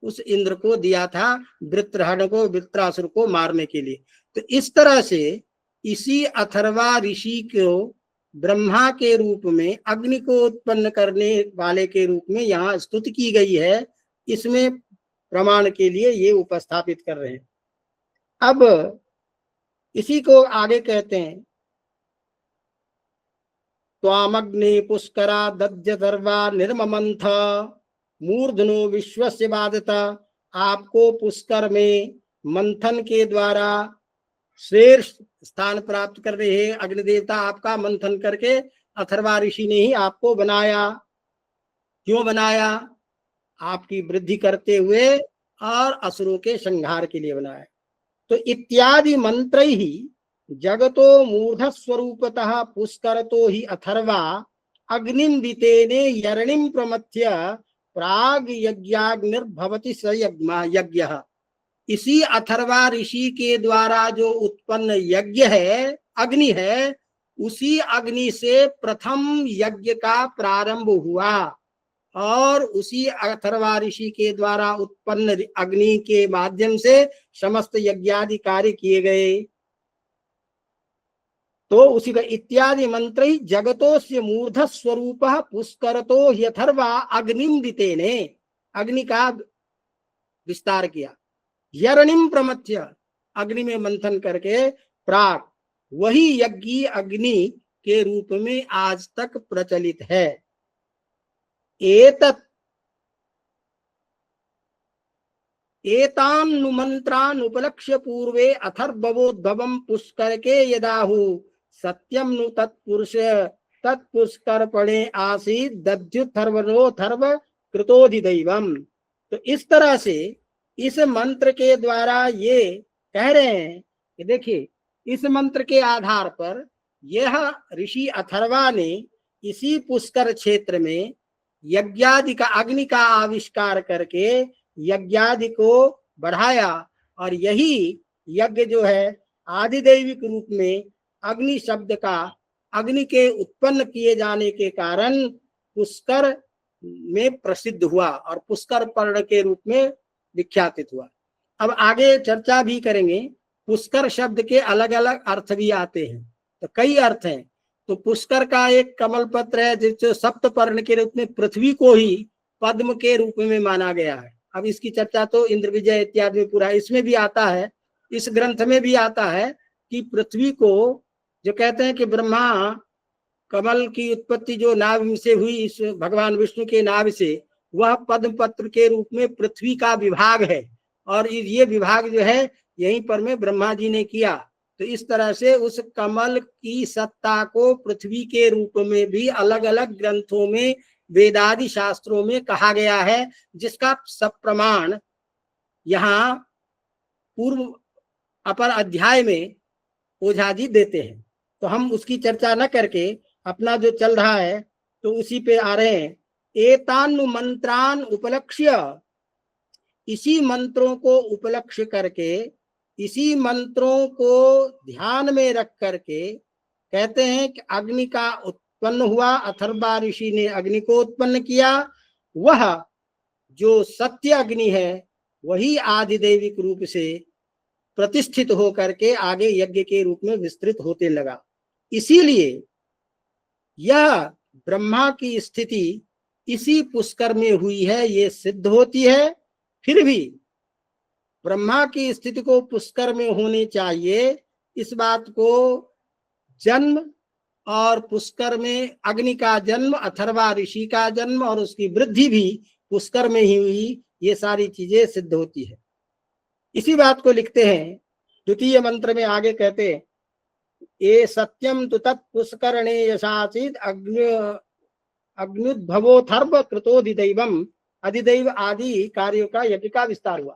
उस इंद्र को दिया था वृत्रहन को, वृत्रासुर को मारने के लिए। तो इस तरह से इसी अथर्वा ऋषि को ब्रह्मा के रूप में, अग्नि को उत्पन्न करने वाले के रूप में यहाँ स्तुति की गई है। इसमें प्रमाण के लिए ये उपस्थापित कर रहे हैं। अब इसी को आगे कहते हैं, त्वामग्नि पुष्करा दध्यधर्वा निर्ममंथ मूर्धनो विश्वस्य बाधता। आपको पुष्कर में मंथन के द्वारा श्रेष्ठ स्थान प्राप्त कर रहे हैं अग्निदेवता, आपका मंथन करके अथर्वा ऋषि ने ही आपको बनाया। क्यों बनाया? आपकी वृद्धि करते हुए और असुरों के संहार के लिए बनाया। तो इत्यादि मंत्र ही जगतो मूर्ध स्वरूपतः पुष्करतो ही अथर्वा अग्निम दितेने यरणिम प्रमथ्य प्राग यज्ञाग्निर्भवति स यज्ञ। इसी अथर्वा ऋषि के द्वारा जो उत्पन्न यज्ञ है, अग्नि है, उसी अग्नि से प्रथम यज्ञ का प्रारंभ हुआ और उसी अथर्वा ऋषि के द्वारा उत्पन्न अग्नि के माध्यम से समस्त यज्ञादि कार्य किए गए। तो उसी का इत्यादि मंत्र ही जगतो से मूर्ध स्वरूप पुष्करतो यथर्वा अग्निम दितेने, अग्नि का विस्तार किया, यरणिम प्रमथ्य, अग्नि में मंथन करके प्राग, वही यज्ञ अग्नि के रूप में आज तक प्रचलित है। एतान्नुमंत्रान् उपलक्ष्य पूर्वे अथर्वोद्भवं पुष्कर के यदाहु सत्यम नु तत्पुरुष तत्पुष्कर्पणे आसीत् दध्युथर्वणोथर्व कृतोधिदैवम। तो इस तरह से इस मंत्र के द्वारा ये कह रहे हैं कि देखिए, इस मंत्र के आधार पर यह ऋषि अथर्वा ने इसी पुष्कर क्षेत्र में यज्ञादि का, अग्नि का आविष्कार करके यज्ञादि को बढ़ाया। और यही यज्ञ जो है आदिदैविक रूप में अग्नि शब्द का, अग्नि के उत्पन्न किए जाने के कारण पुष्कर में प्रसिद्ध हुआ और पुष्कर पर्ण के रूप में विख्यातित हुआ। अब आगे चर्चा भी करेंगे। पुष्कर शब्द के अलग अलग अर्थ भी आते हैं, तो कई अर्थ हैं। तो पुष्कर का एक कमल पत्र है जिससे सप्तपर्ण के रूप में पृथ्वी को ही पद्म के रूप में माना गया है। अब इसकी चर्चा तो इंद्र विजय इत्यादि में पूरा, इसमें भी आता है, इस ग्रंथ में भी आता है कि पृथ्वी को जो कहते हैं कि ब्रह्मा कमल की उत्पत्ति जो नाभ से हुई, इस भगवान विष्णु के नाभ से, वह पद्म पत्र के रूप में पृथ्वी का विभाग है और ये विभाग जो है यहीं पर में ब्रह्मा जी ने किया। तो इस तरह से उस कमल की सत्ता को पृथ्वी के रूप में भी अलग अलग ग्रंथों में, वेदादि शास्त्रों में कहा गया है, जिसका सब प्रमाण यहाँ पूर्व अपर अध्याय में ओझा जी देते हैं। तो हम उसकी चर्चा न करके अपना जो चल रहा है तो उसी पे आ रहे हैं। एतानु मंत्रान उपलक्ष्य, इसी मंत्रों को उपलक्ष्य करके, इसी मंत्रों को ध्यान में रख करके कहते हैं कि अग्नि का उत्पन्न हुआ, अथर्वा ऋषि ने अग्नि को उत्पन्न किया। वह जो सत्य अग्नि है वही आदिदैविक रूप से प्रतिष्ठित होकर के आगे यज्ञ के रूप में विस्तृत होते लगा। इसीलिए यह ब्रह्मा की स्थिति इसी पुष्कर में हुई है, ये सिद्ध होती है। फिर भी ब्रह्मा की स्थिति को पुष्कर में होनी चाहिए, इस बात को जन्म और पुष्कर में अग्नि का जन्म, अथर्वा ऋषि का जन्म और उसकी वृद्धि भी पुष्कर में ही हुई, ये सारी चीजें सिद्ध होती है। इसी बात को लिखते हैं द्वितीय मंत्र में, आगे कहते हैं ये सत्यम तु तत्पुष्करणे यशासीत अग्नुद्भवोथर्व कृतोधिदैवम, अधिदैव आदि कार्यों का यज्ञ का विस्तार हुआ।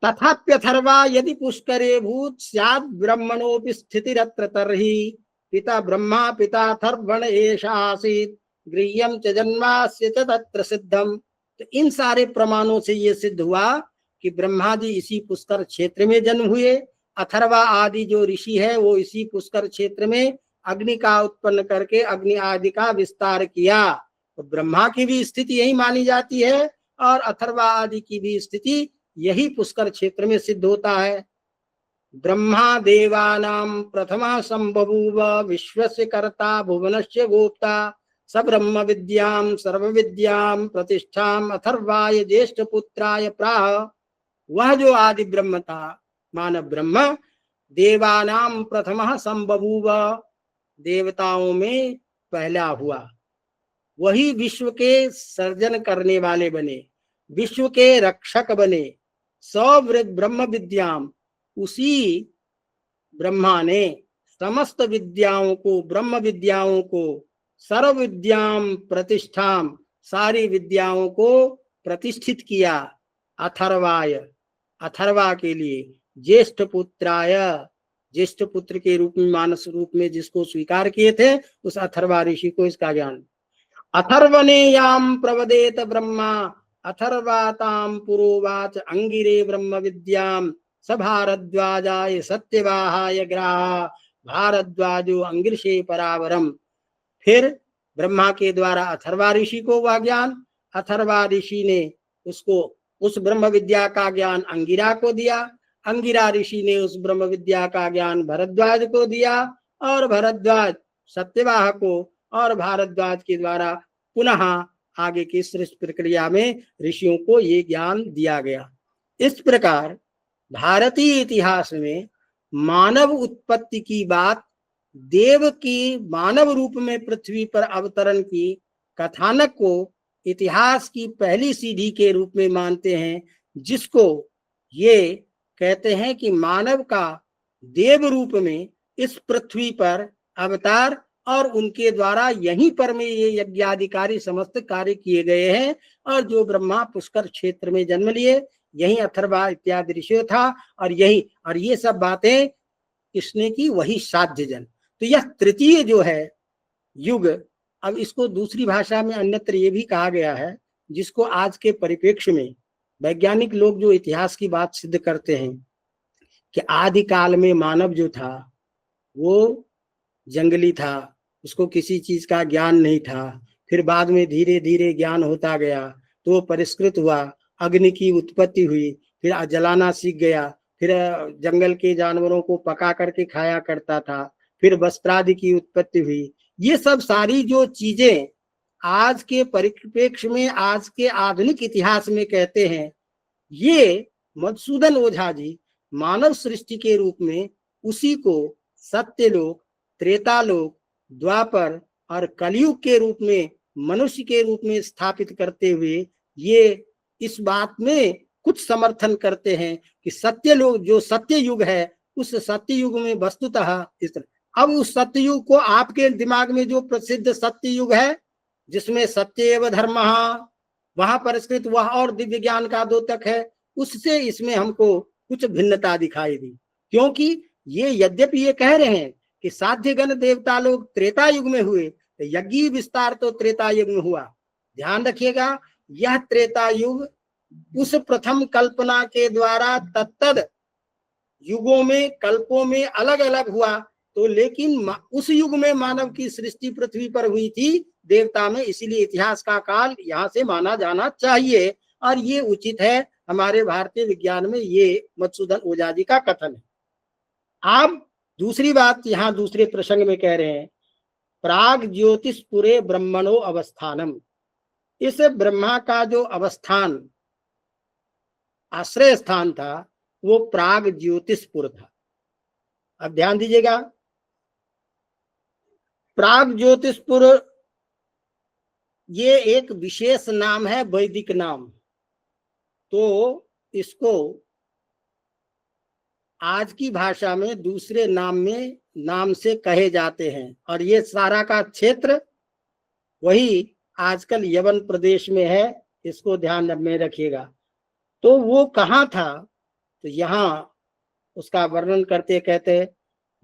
तथाप्यथर्वा यदि पुष्करे भूत स्यात् ब्रह्मणोपि स्थितिरत्र तर्हि पिता ब्रह्मा पिता थर्वण एषा आसीत् गृह्यम च जन्मास्य च तत्र सिद्धम। तो इन सारे प्रमाणों से ये सिद्ध हुआ कि ब्रह्मा जी इसी पुष्कर क्षेत्र में जन्म हुए, अथर्वा आदि जो ऋषि है वो इसी पुष्कर क्षेत्र में अग्नि का उत्पन्न करके अग्नि आदि का विस्तार किया। तो ब्रह्मा की भी स्थिति यही मानी जाती है और अथर्वा आदि की भी स्थिति यही पुष्कर क्षेत्र में सिद्ध होता है। ब्रह्मा देवानां प्रथमा संबभूव विश्वस्य कर्ता भुवनस्य गोप्ता स ब्रह्म विद्यां सर्व विद्यां प्रतिष्ठां अथर्वाय ज्येष्ठ पुत्राय प्राह। वह जो आदि ब्रह्म था, मानव ब्रह्म, देवानां प्रथमः संबभूव, देवताओं में पहला हुआ, वही विश्व के सर्जन करने वाले बने, विश्व के रक्षक बने। ब्रह्म विद्याम, उसी ब्रह्मा ने समस्त विद्याओं को, ब्रह्म विद्याओं को, सर्व विद्याम प्रतिष्ठाम, सारी विद्याओं को प्रतिष्ठित किया। अथर्वाय, अथर्वा के लिए, ज्येष्ठ पुत्राय, ज्येष्ठ पुत्र के रूप में, मानस रूप में जिसको स्वीकार किए थे उस अथर्वा ऋषि को इसका ज्ञान। अथर्वणे याम प्रवदेत ब्रह्मा अथर्वाताम पुरोवाच अंगिरे ब्रह्म विद्याम स भारद्वाजाय सत्यवाहाय ग्राह भारद्वाजो अंगिरशे परावरम। फिर ब्रह्मा के द्वारा अथर्वा ऋषि को वह ज्ञान, अथर्वा ऋषि ने उसको, उस ब्रह्म विद्या का ज्ञान अंगिरा को दिया, अंगिरा ऋषि ने उस ब्रह्म विद्या का ज्ञान भरद्वाज को दिया और भरद्वाज सत्यवाह को, और भारद्वाज के द्वारा पुनः आगे की सृष्टि प्रक्रिया में ऋषियों को ये ज्ञान दिया गया। इस प्रकार भारतीय इतिहास में मानव उत्पत्ति की बात, देव की मानव रूप में पृथ्वी पर अवतरण की कथानक को इतिहास की पहली सीढ़ी के रूप में मानते हैं, जिसको ये कहते हैं कि मानव का देव रूप में इस पृथ्वी पर अवतार और उनके द्वारा यहीं पर में ये यज्ञाधिकारी समस्त कार्य किए गए हैं। और जो ब्रह्मा पुष्कर क्षेत्र में जन्म लिए, यही अथर्वा इत्यादि ऋषि था, और यही, और ये सब बातें किसने की, वही साध्य जन। तो यह तृतीय जो है युग, अब इसको दूसरी भाषा में अन्यत्र ये भी कहा गया है, जिसको आज के परिप्रेक्ष्य में वैज्ञानिक लोग जो इतिहास की बात सिद्ध करते हैं कि आदि काल में मानव जो था वो जंगली था, उसको किसी चीज का ज्ञान नहीं था। फिर बाद में धीरे धीरे ज्ञान होता गया तो वो परिष्कृत हुआ, अग्नि की उत्पत्ति हुई, फिर जलाना सीख गया, फिर जंगल के जानवरों को पका करके खाया करता था, फिर वस्त्रादि की उत्पत्ति हुई। ये सब सारी जो चीजें आज के परिप्रेक्ष्य में, आज के आधुनिक इतिहास में कहते हैं, ये मधुसूदन ओझा जी मानव सृष्टि के रूप में उसी को सत्यलोक, त्रेतालोक, द्वापर और कलयुग के रूप में, मनुष्य के रूप में स्थापित करते हुए ये इस बात में कुछ समर्थन करते हैं कि सत्यलोक जो सत्य युग है, उस सत्य युग में वस्तुतः इस तरह। अब उस सत्य युग को आपके दिमाग में जो प्रसिद्ध सत्य युग है, जिसमें सत्य एवं धर्म, वहां परिष्कृत वह और दिव्य ज्ञान का द्योतक है, उससे इसमें हमको कुछ भिन्नता दिखाई दी। क्योंकि ये यद्यपि ये कह रहे हैं कि साध्य गण देवता लोग त्रेता युग में हुए, तो यज्ञ विस्तार तो त्रेता युग में हुआ। ध्यान रखिएगा, यह त्रेता युग उस प्रथम कल्पना के द्वारा तत्तद युगों में, कल्पों में अलग अलग हुआ, तो लेकिन उस युग में मानव की सृष्टि पृथ्वी पर हुई थी देवता में, इसीलिए इतिहास का काल यहाँ से माना जाना चाहिए। और ये उचित है, हमारे भारतीय विज्ञान में ये मधुसूदन ओझा जी का कथन है। आप दूसरी बात यहाँ दूसरे प्रसंग में कह रहे हैं, प्राग ज्योतिष पुरे ब्रह्मणो अवस्थानम। इस ब्रह्मा का जो अवस्थान आश्रय स्थान था वो प्राग ज्योतिषपुर था। अब ध्यान दीजिएगा, प्राग ज्योतिषपुर ये एक विशेष नाम है, वैदिक नाम। तो इसको आज की भाषा में दूसरे नाम से कहे जाते हैं। और ये सारा का क्षेत्र वही आजकल यवन प्रदेश में है, इसको ध्यान में रखिएगा। तो वो कहाँ था, तो यहाँ उसका वर्णन करते कहते,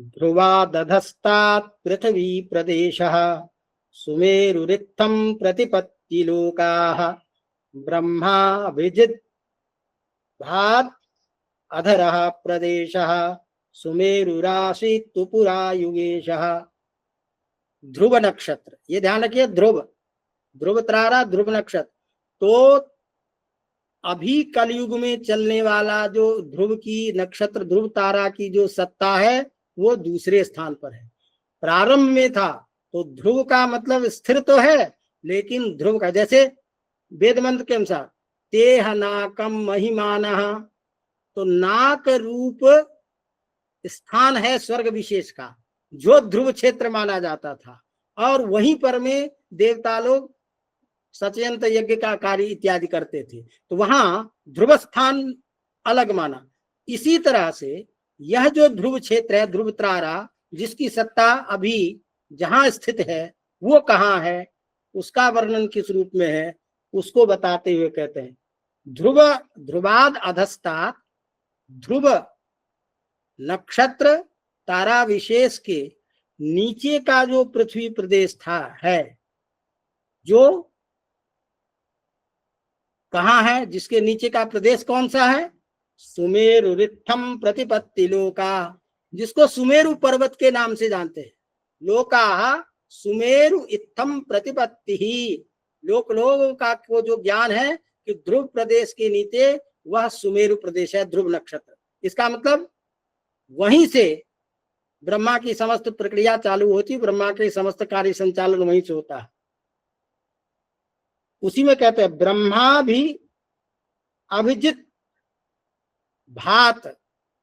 ध्रुवादधस्तात् पृथ्वी प्रदेशः सुमेरुरित्थं प्रतिपत्तिलोकाः ब्रह्मा विजिद्भात् अधरः प्रदेशः सुमेरुरासीत् पुरा युगेशः। ध्रुव नक्षत्र, ये ध्यान रखिए, ध्रुव तारा ध्रुव नक्षत्र। तो अभी कलयुग में चलने वाला जो ध्रुव की नक्षत्र ध्रुव तारा की जो सत्ता है वो दूसरे स्थान पर है। प्रारंभ में था तो ध्रुव का मतलब स्थिर तो है, लेकिन ध्रुव का जैसे वेद मंत्र के अनुसार तेह नाकम महिमानः, तो नाक रूप स्थान है स्वर्ग विशेष का, जो ध्रुव क्षेत्र माना जाता था। और वहीं पर में देवता लोग सचयंत यज्ञ का कार्य इत्यादि करते थे, तो वहां ध्रुव स्थान अलग माना। इसी तरह से यह जो ध्रुव क्षेत्र है ध्रुव तारा, जिसकी सत्ता अभी जहां स्थित है वो कहाँ है, उसका वर्णन किस रूप में है, उसको बताते हुए कहते हैं, ध्रुवाद अधस्तात्, ध्रुव नक्षत्र तारा विशेष के नीचे का जो पृथ्वी प्रदेश था है, जो कहाँ है, जिसके नीचे का प्रदेश कौन सा है, सुमेरुरित्थम प्रतिपत्ति लोका, जिसको सुमेरु पर्वत के नाम से जानते हैं। लोका सुमेरु इत्थम प्रतिपत्ति ही, लोगों का को जो ज्ञान है कि ध्रुव प्रदेश के नीचे वह सुमेरु प्रदेश है, ध्रुव नक्षत्र। इसका मतलब वहीं से ब्रह्मा की समस्त प्रक्रिया चालू होती, ब्रह्मा के समस्त कार्य संचालन वहीं से होता है। उसी में कहते हैं ब्रह्मा भी अभिजित भात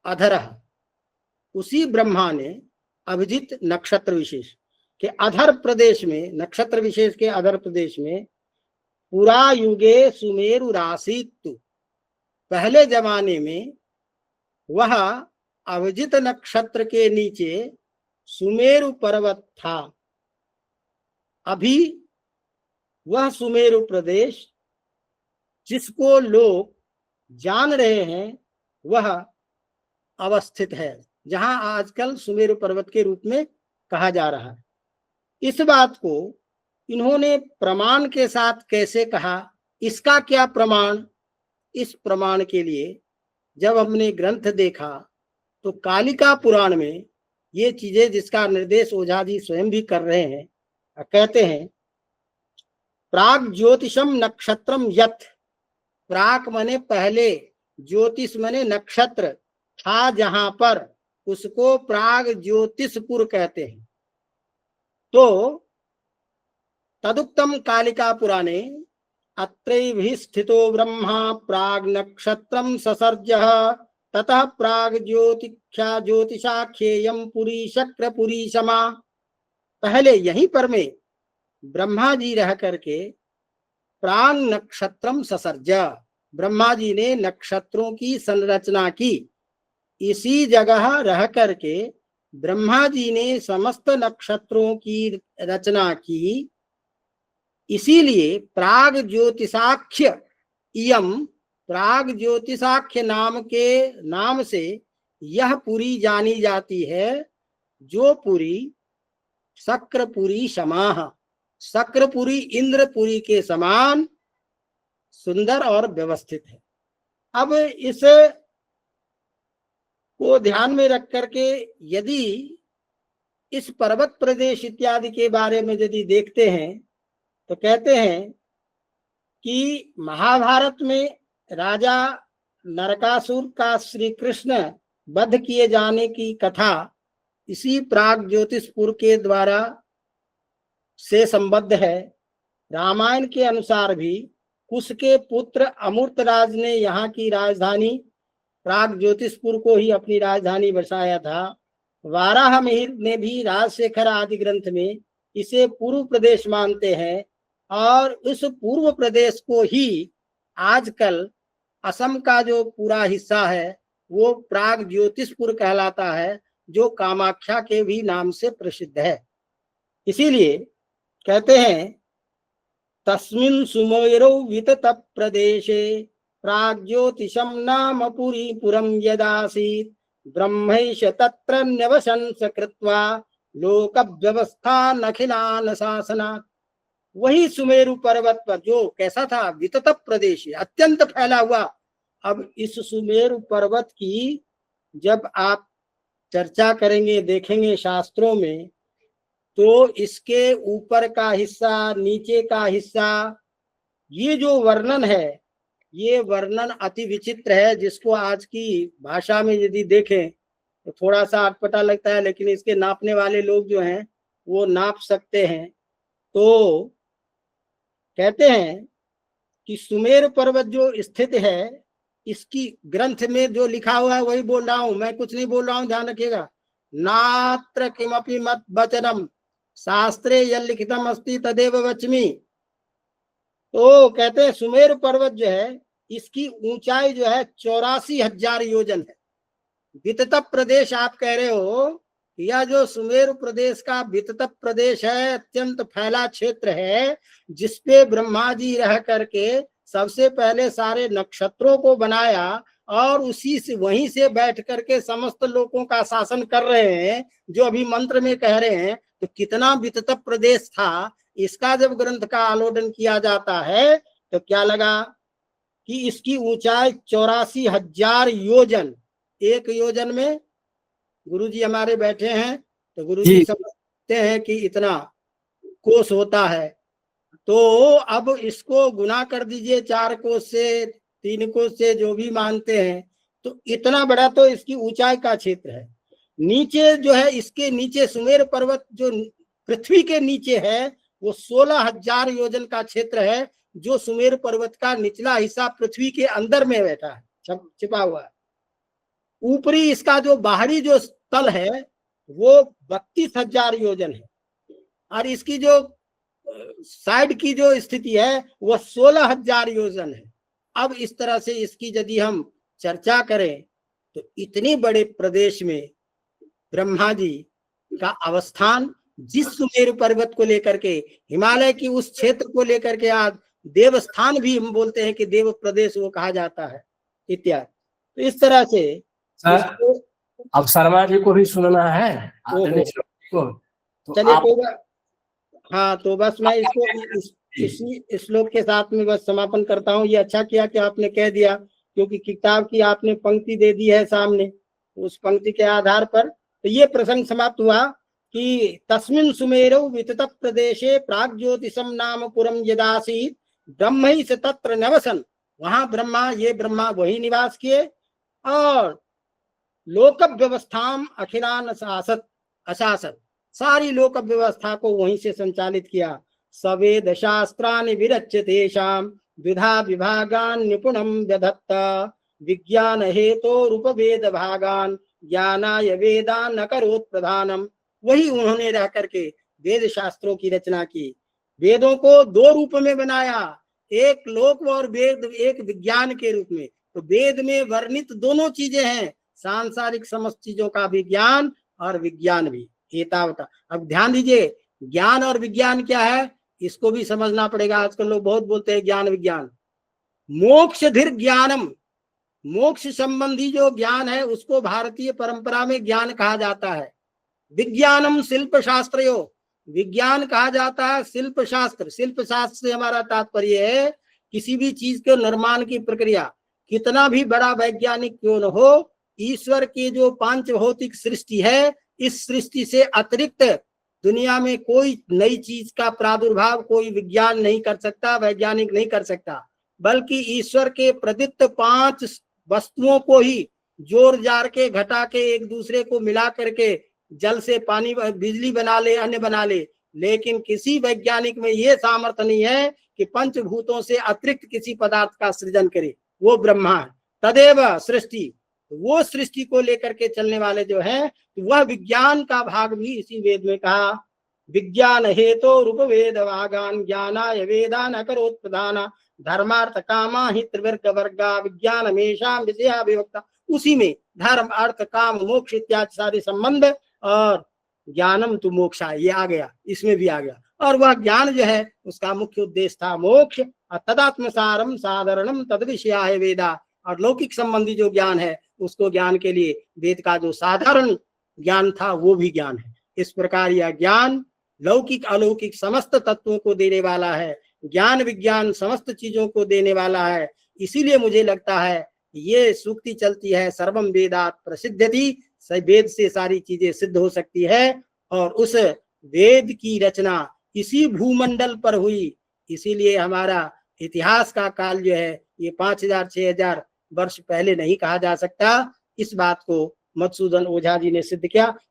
अधरः, उसी ब्रह्मा ने अभिजित नक्षत्र विशेष के अधर प्रदेश में, नक्षत्र विशेष के अधर प्रदेश में पुरा युगे सुमेरु राशित, पहले जमाने में वह अभिजित नक्षत्र के नीचे सुमेरु पर्वत था। अभी वह सुमेरु प्रदेश जिसको लोग जान रहे हैं वह अवस्थित है, जहां आजकल सुमेरु पर्वत के रूप में कहा जा रहा है। इस बात को इन्होंने प्रमाण के साथ कैसे कहा, इसका क्या प्रमाण, इस प्रमाण के लिए जब हमने ग्रंथ देखा तो कालिका पुराण में ये चीजें, जिसका निर्देश ओझा जी स्वयं भी कर रहे हैं, कहते हैं प्राग ज्योतिषम नक्षत्रम यथ, प्राक मने पहले, ज्योतिष मने नक्षत्र था जहां पर, उसको प्राग ज्योतिषपुर कहते हैं। तो तदुक्तम कालिका पुराणे अत्रैभिः स्थितो ब्रह्मा प्राग नक्षत्रम ससर्जः ततः प्राग ज्योतिषाख्येयम पुरी शक्र पुरी समा। पहले यहीं पर में ब्रह्मा जी रह करके प्राग नक्षत्रम ससर्ज, ब्रह्मा जी ने नक्षत्रों की संरचना की। इसी जगह रह करके ब्रह्मा जी ने समस्त नक्षत्रों की रचना की। इसीलिए प्राग ज्योतिषाख्य इयम, प्राग ज्योतिषाख्य नाम से यह पुरी जानी जाती है, जो पुरी शक्रपुरी समाह, शक्रपुरी इंद्रपुरी के समान सुंदर और व्यवस्थित है। अब इस को ध्यान में रख करके यदि इस पर्वत प्रदेश इत्यादि के बारे में यदि देखते हैं तो कहते हैं कि महाभारत में राजा नरकासुर का श्री कृष्ण वध किए जाने की कथा इसी प्राग ज्योतिषपुर के द्वारा से संबद्ध है। रामायण के अनुसार भी कुश के पुत्र अमूर्तराज ने यहाँ की राजधानी प्राग ज्योतिषपुर को ही अपनी राजधानी बसाया था। वाराहमिहिर ने भी राजशेखर आदि ग्रंथ में इसे पूर्व प्रदेश मानते हैं और उस पूर्व प्रदेश को ही आजकल असम का जो पूरा हिस्सा है वो प्राग ज्योतिषपुर कहलाता है, जो कामाख्या के भी नाम से प्रसिद्ध है। इसीलिए कहते हैं तस्मिन् सुमेरौ वितत प्रदेशे प्राग्ज्योतिषं नाम पुरी पुरं यदासीत् ब्रह्मैष तत्र न्यवशंस कृत्वा लोक व्यवस्था नखिलान शासनात्। वही सुमेरु पर्वत पर जो कैसा था, वितत प्रदेश, अत्यंत फैला हुआ। अब इस सुमेरु पर्वत की जब आप चर्चा करेंगे, देखेंगे शास्त्रों में, तो इसके ऊपर का हिस्सा, नीचे का हिस्सा, ये जो वर्णन है, ये वर्णन अति विचित्र है, जिसको आज की भाषा में यदि देखें तो थोड़ा सा अटपटा लगता है, लेकिन इसके नापने वाले लोग जो हैं वो नाप सकते हैं। तो कहते हैं कि सुमेर पर्वत जो स्थित है, इसकी ग्रंथ में जो लिखा हुआ है वही बोल रहा हूं, मैं कुछ नहीं बोल रहा हूं, ध्यान रखिएगा। नात्र किमपि मत वचनम शास्त्रे यल्लिखितम अस्ति तदेव वच्मि। तो कहते हैं सुमेर पर्वत जो है, इसकी ऊंचाई जो है 84,000 योजन है। वितत प्रदेश आप कह रहे हो, यह जो सुमेर प्रदेश का वितत प्रदेश है, अत्यंत फैला क्षेत्र है, जिसपे ब्रह्मा जी रह करके सबसे पहले सारे नक्षत्रों को बनाया और उसी से, वहीं से बैठ करके समस्त लोगों का शासन कर रहे हैं, जो अभी मंत्र में कह रहे हैं। तो कितना वितत प्रदेश था, इसका जब ग्रंथ का आलोडन किया जाता है तो क्या लगा कि इसकी ऊंचाई 84,000 योजन। एक योजन में गुरुजी हमारे बैठे हैं तो गुरुजी समझते हैं कि इतना कोस होता है। तो अब इसको गुना कर दीजिए 4 कोस से, 3 कोस से, जो भी मानते हैं, तो इतना बड़ा तो इसकी ऊंचाई का क्षेत्र है। नीचे जो है, इसके नीचे सुमेर पर्वत जो पृथ्वी के नीचे है, वो 16,000 योजन का क्षेत्र है, जो सुमेर पर्वत का निचला हिस्सा पृथ्वी के अंदर में बैठा है, छिपा हुआ है। ऊपरी इसका जो बाहरी जो तल है वो 32,000 योजन है, और इसकी जो साइड की जो स्थिति है वो 16,000 योजन है। अब इस तरह से इसकी यदि हम चर्चा करें तो इतने बड़े प्रदेश में ब्रह्मा जी का अवस्थान, जिस सुमेरु पर्वत को लेकर के, हिमालय की उस क्षेत्र को लेकर के आज देवस्थान भी हम बोलते हैं कि देव प्रदेश वो कहा जाता है इत्यादि। तो इस तरह से अब शर्मा जी को भी सुनना है को, तो चलिए हाँ, तो बस मैं इसको इसी श्लोक के साथ में बस समापन करता हूँ। ये अच्छा किया कि आपने कह दिया, क्योंकि किताब की आपने पंक्ति दे दी है सामने, उस पंक्ति के आधार पर तो ये प्रसंग समाप्त हुआ कि तस्मिन् सुमेरौ वितत प्रदेशे प्राग्ज्योतिषं नाम पुरं यदासीत् ब्रह्मैष तत्र नवसन। वहां ब्रह्मा, ये ब्रह्मा वही निवास किए और लोक व्यवस्थाम अखिलान अशासत, सारी लोक व्यवस्था को वहीं से संचालित किया। सवेद शास्त्राणि विरच्य तेषां द्विधा विभागान् निपुणं व्यधत्त विज्ञान हेतोरुपवेद भागान् ज्ञानाय वेदान् अकरोत् प्रधानम। वही उन्होंने रह करके वेद शास्त्रों की रचना की। वेदों को 2 रूप में बनाया, एक लोक और वेद एक विज्ञान के रूप में। तो वेद में वर्णित दोनों चीजें हैं, सांसारिक समस्त चीजों का भी ज्ञान और विज्ञान भी। एतावता। अब ध्यान दीजिए, ज्ञान और विज्ञान क्या है इसको भी समझना पड़ेगा। आजकल लोग बहुत बोलते हैं ज्ञान विज्ञान। मोक्ष धीर ज्ञानम, मोक्ष संबंधी जो ज्ञान है उसको भारतीय परंपरा में ज्ञान कहा जाता है। विज्ञानम शिल्प शास्त्रयो, विज्ञान कहा जाता है शिल्प शास्त्र। शिल्प शास्त्र से हमारा तात्पर्य है किसी भी चीज के निर्माण की प्रक्रिया। कितना भी बड़ा वैज्ञानिक क्यों न हो, ईश्वर की जो 5 भौतिक सृष्टि है इस सृष्टि से अतिरिक्त दुनिया में कोई नई चीज का प्रादुर्भाव कोई विज्ञान नहीं कर सकता, वैज्ञानिक नहीं कर सकता, बल्कि ईश्वर के प्रदत्त 5 वस्तुओं को ही जोड़ जाड़ के घटा के एक दूसरे को मिला करके जल से पानी बिजली बना ले, अन्य बना ले, लेकिन किसी वैज्ञानिक में यह सामर्थ्य नहीं है कि पंचभूतों से अतिरिक्त किसी पदार्थ का सृजन करे। वो ब्रह्मा है। तदेव सृष्टि, वो सृष्टि को लेकर के चलने वाले जो है, वह विज्ञान का भाग भी इसी वेद में कहा, विज्ञान हेतो रूप वेद वागान ज्ञानाय वेदान करोत् प्रधाना धर्मार्थ कामा हि त्रिवर्ग वर्गा विज्ञान हमेशा विषया विभक्ता। उसी में धर्म अर्थ काम मोक्ष इत्यादि सारे संबंध और ज्ञानम तु मोक्षा ये आ गया, इसमें भी आ गया। और वह ज्ञान जो है उसका मुख्य उद्देश्य था मोक्ष। तदात्म सारम साधारणम तद विषयाय वेदा, और लौकिक संबंधी जो ज्ञान है उसको ज्ञान के लिए वेद का जो साधारण ज्ञान था वो भी ज्ञान है। इस प्रकार यह ज्ञान लौकिक अलौकिक समस्त तत्वों को देने वाला है, ज्ञान विज्ञान समस्त चीजों को देने वाला है। इसीलिए मुझे लगता है ये सूक्ति चलती है, सर्वम वेदात् प्रसिद्धति, वेद से सारी चीजें सिद्ध हो सकती है। और उस वेद की रचना इसी भूमंडल पर हुई, इसीलिए हमारा इतिहास का काल जो है ये 5000 6000 वर्ष पहले नहीं कहा जा सकता। इस बात को मधुसूदन ओझा जी ने सिद्ध किया।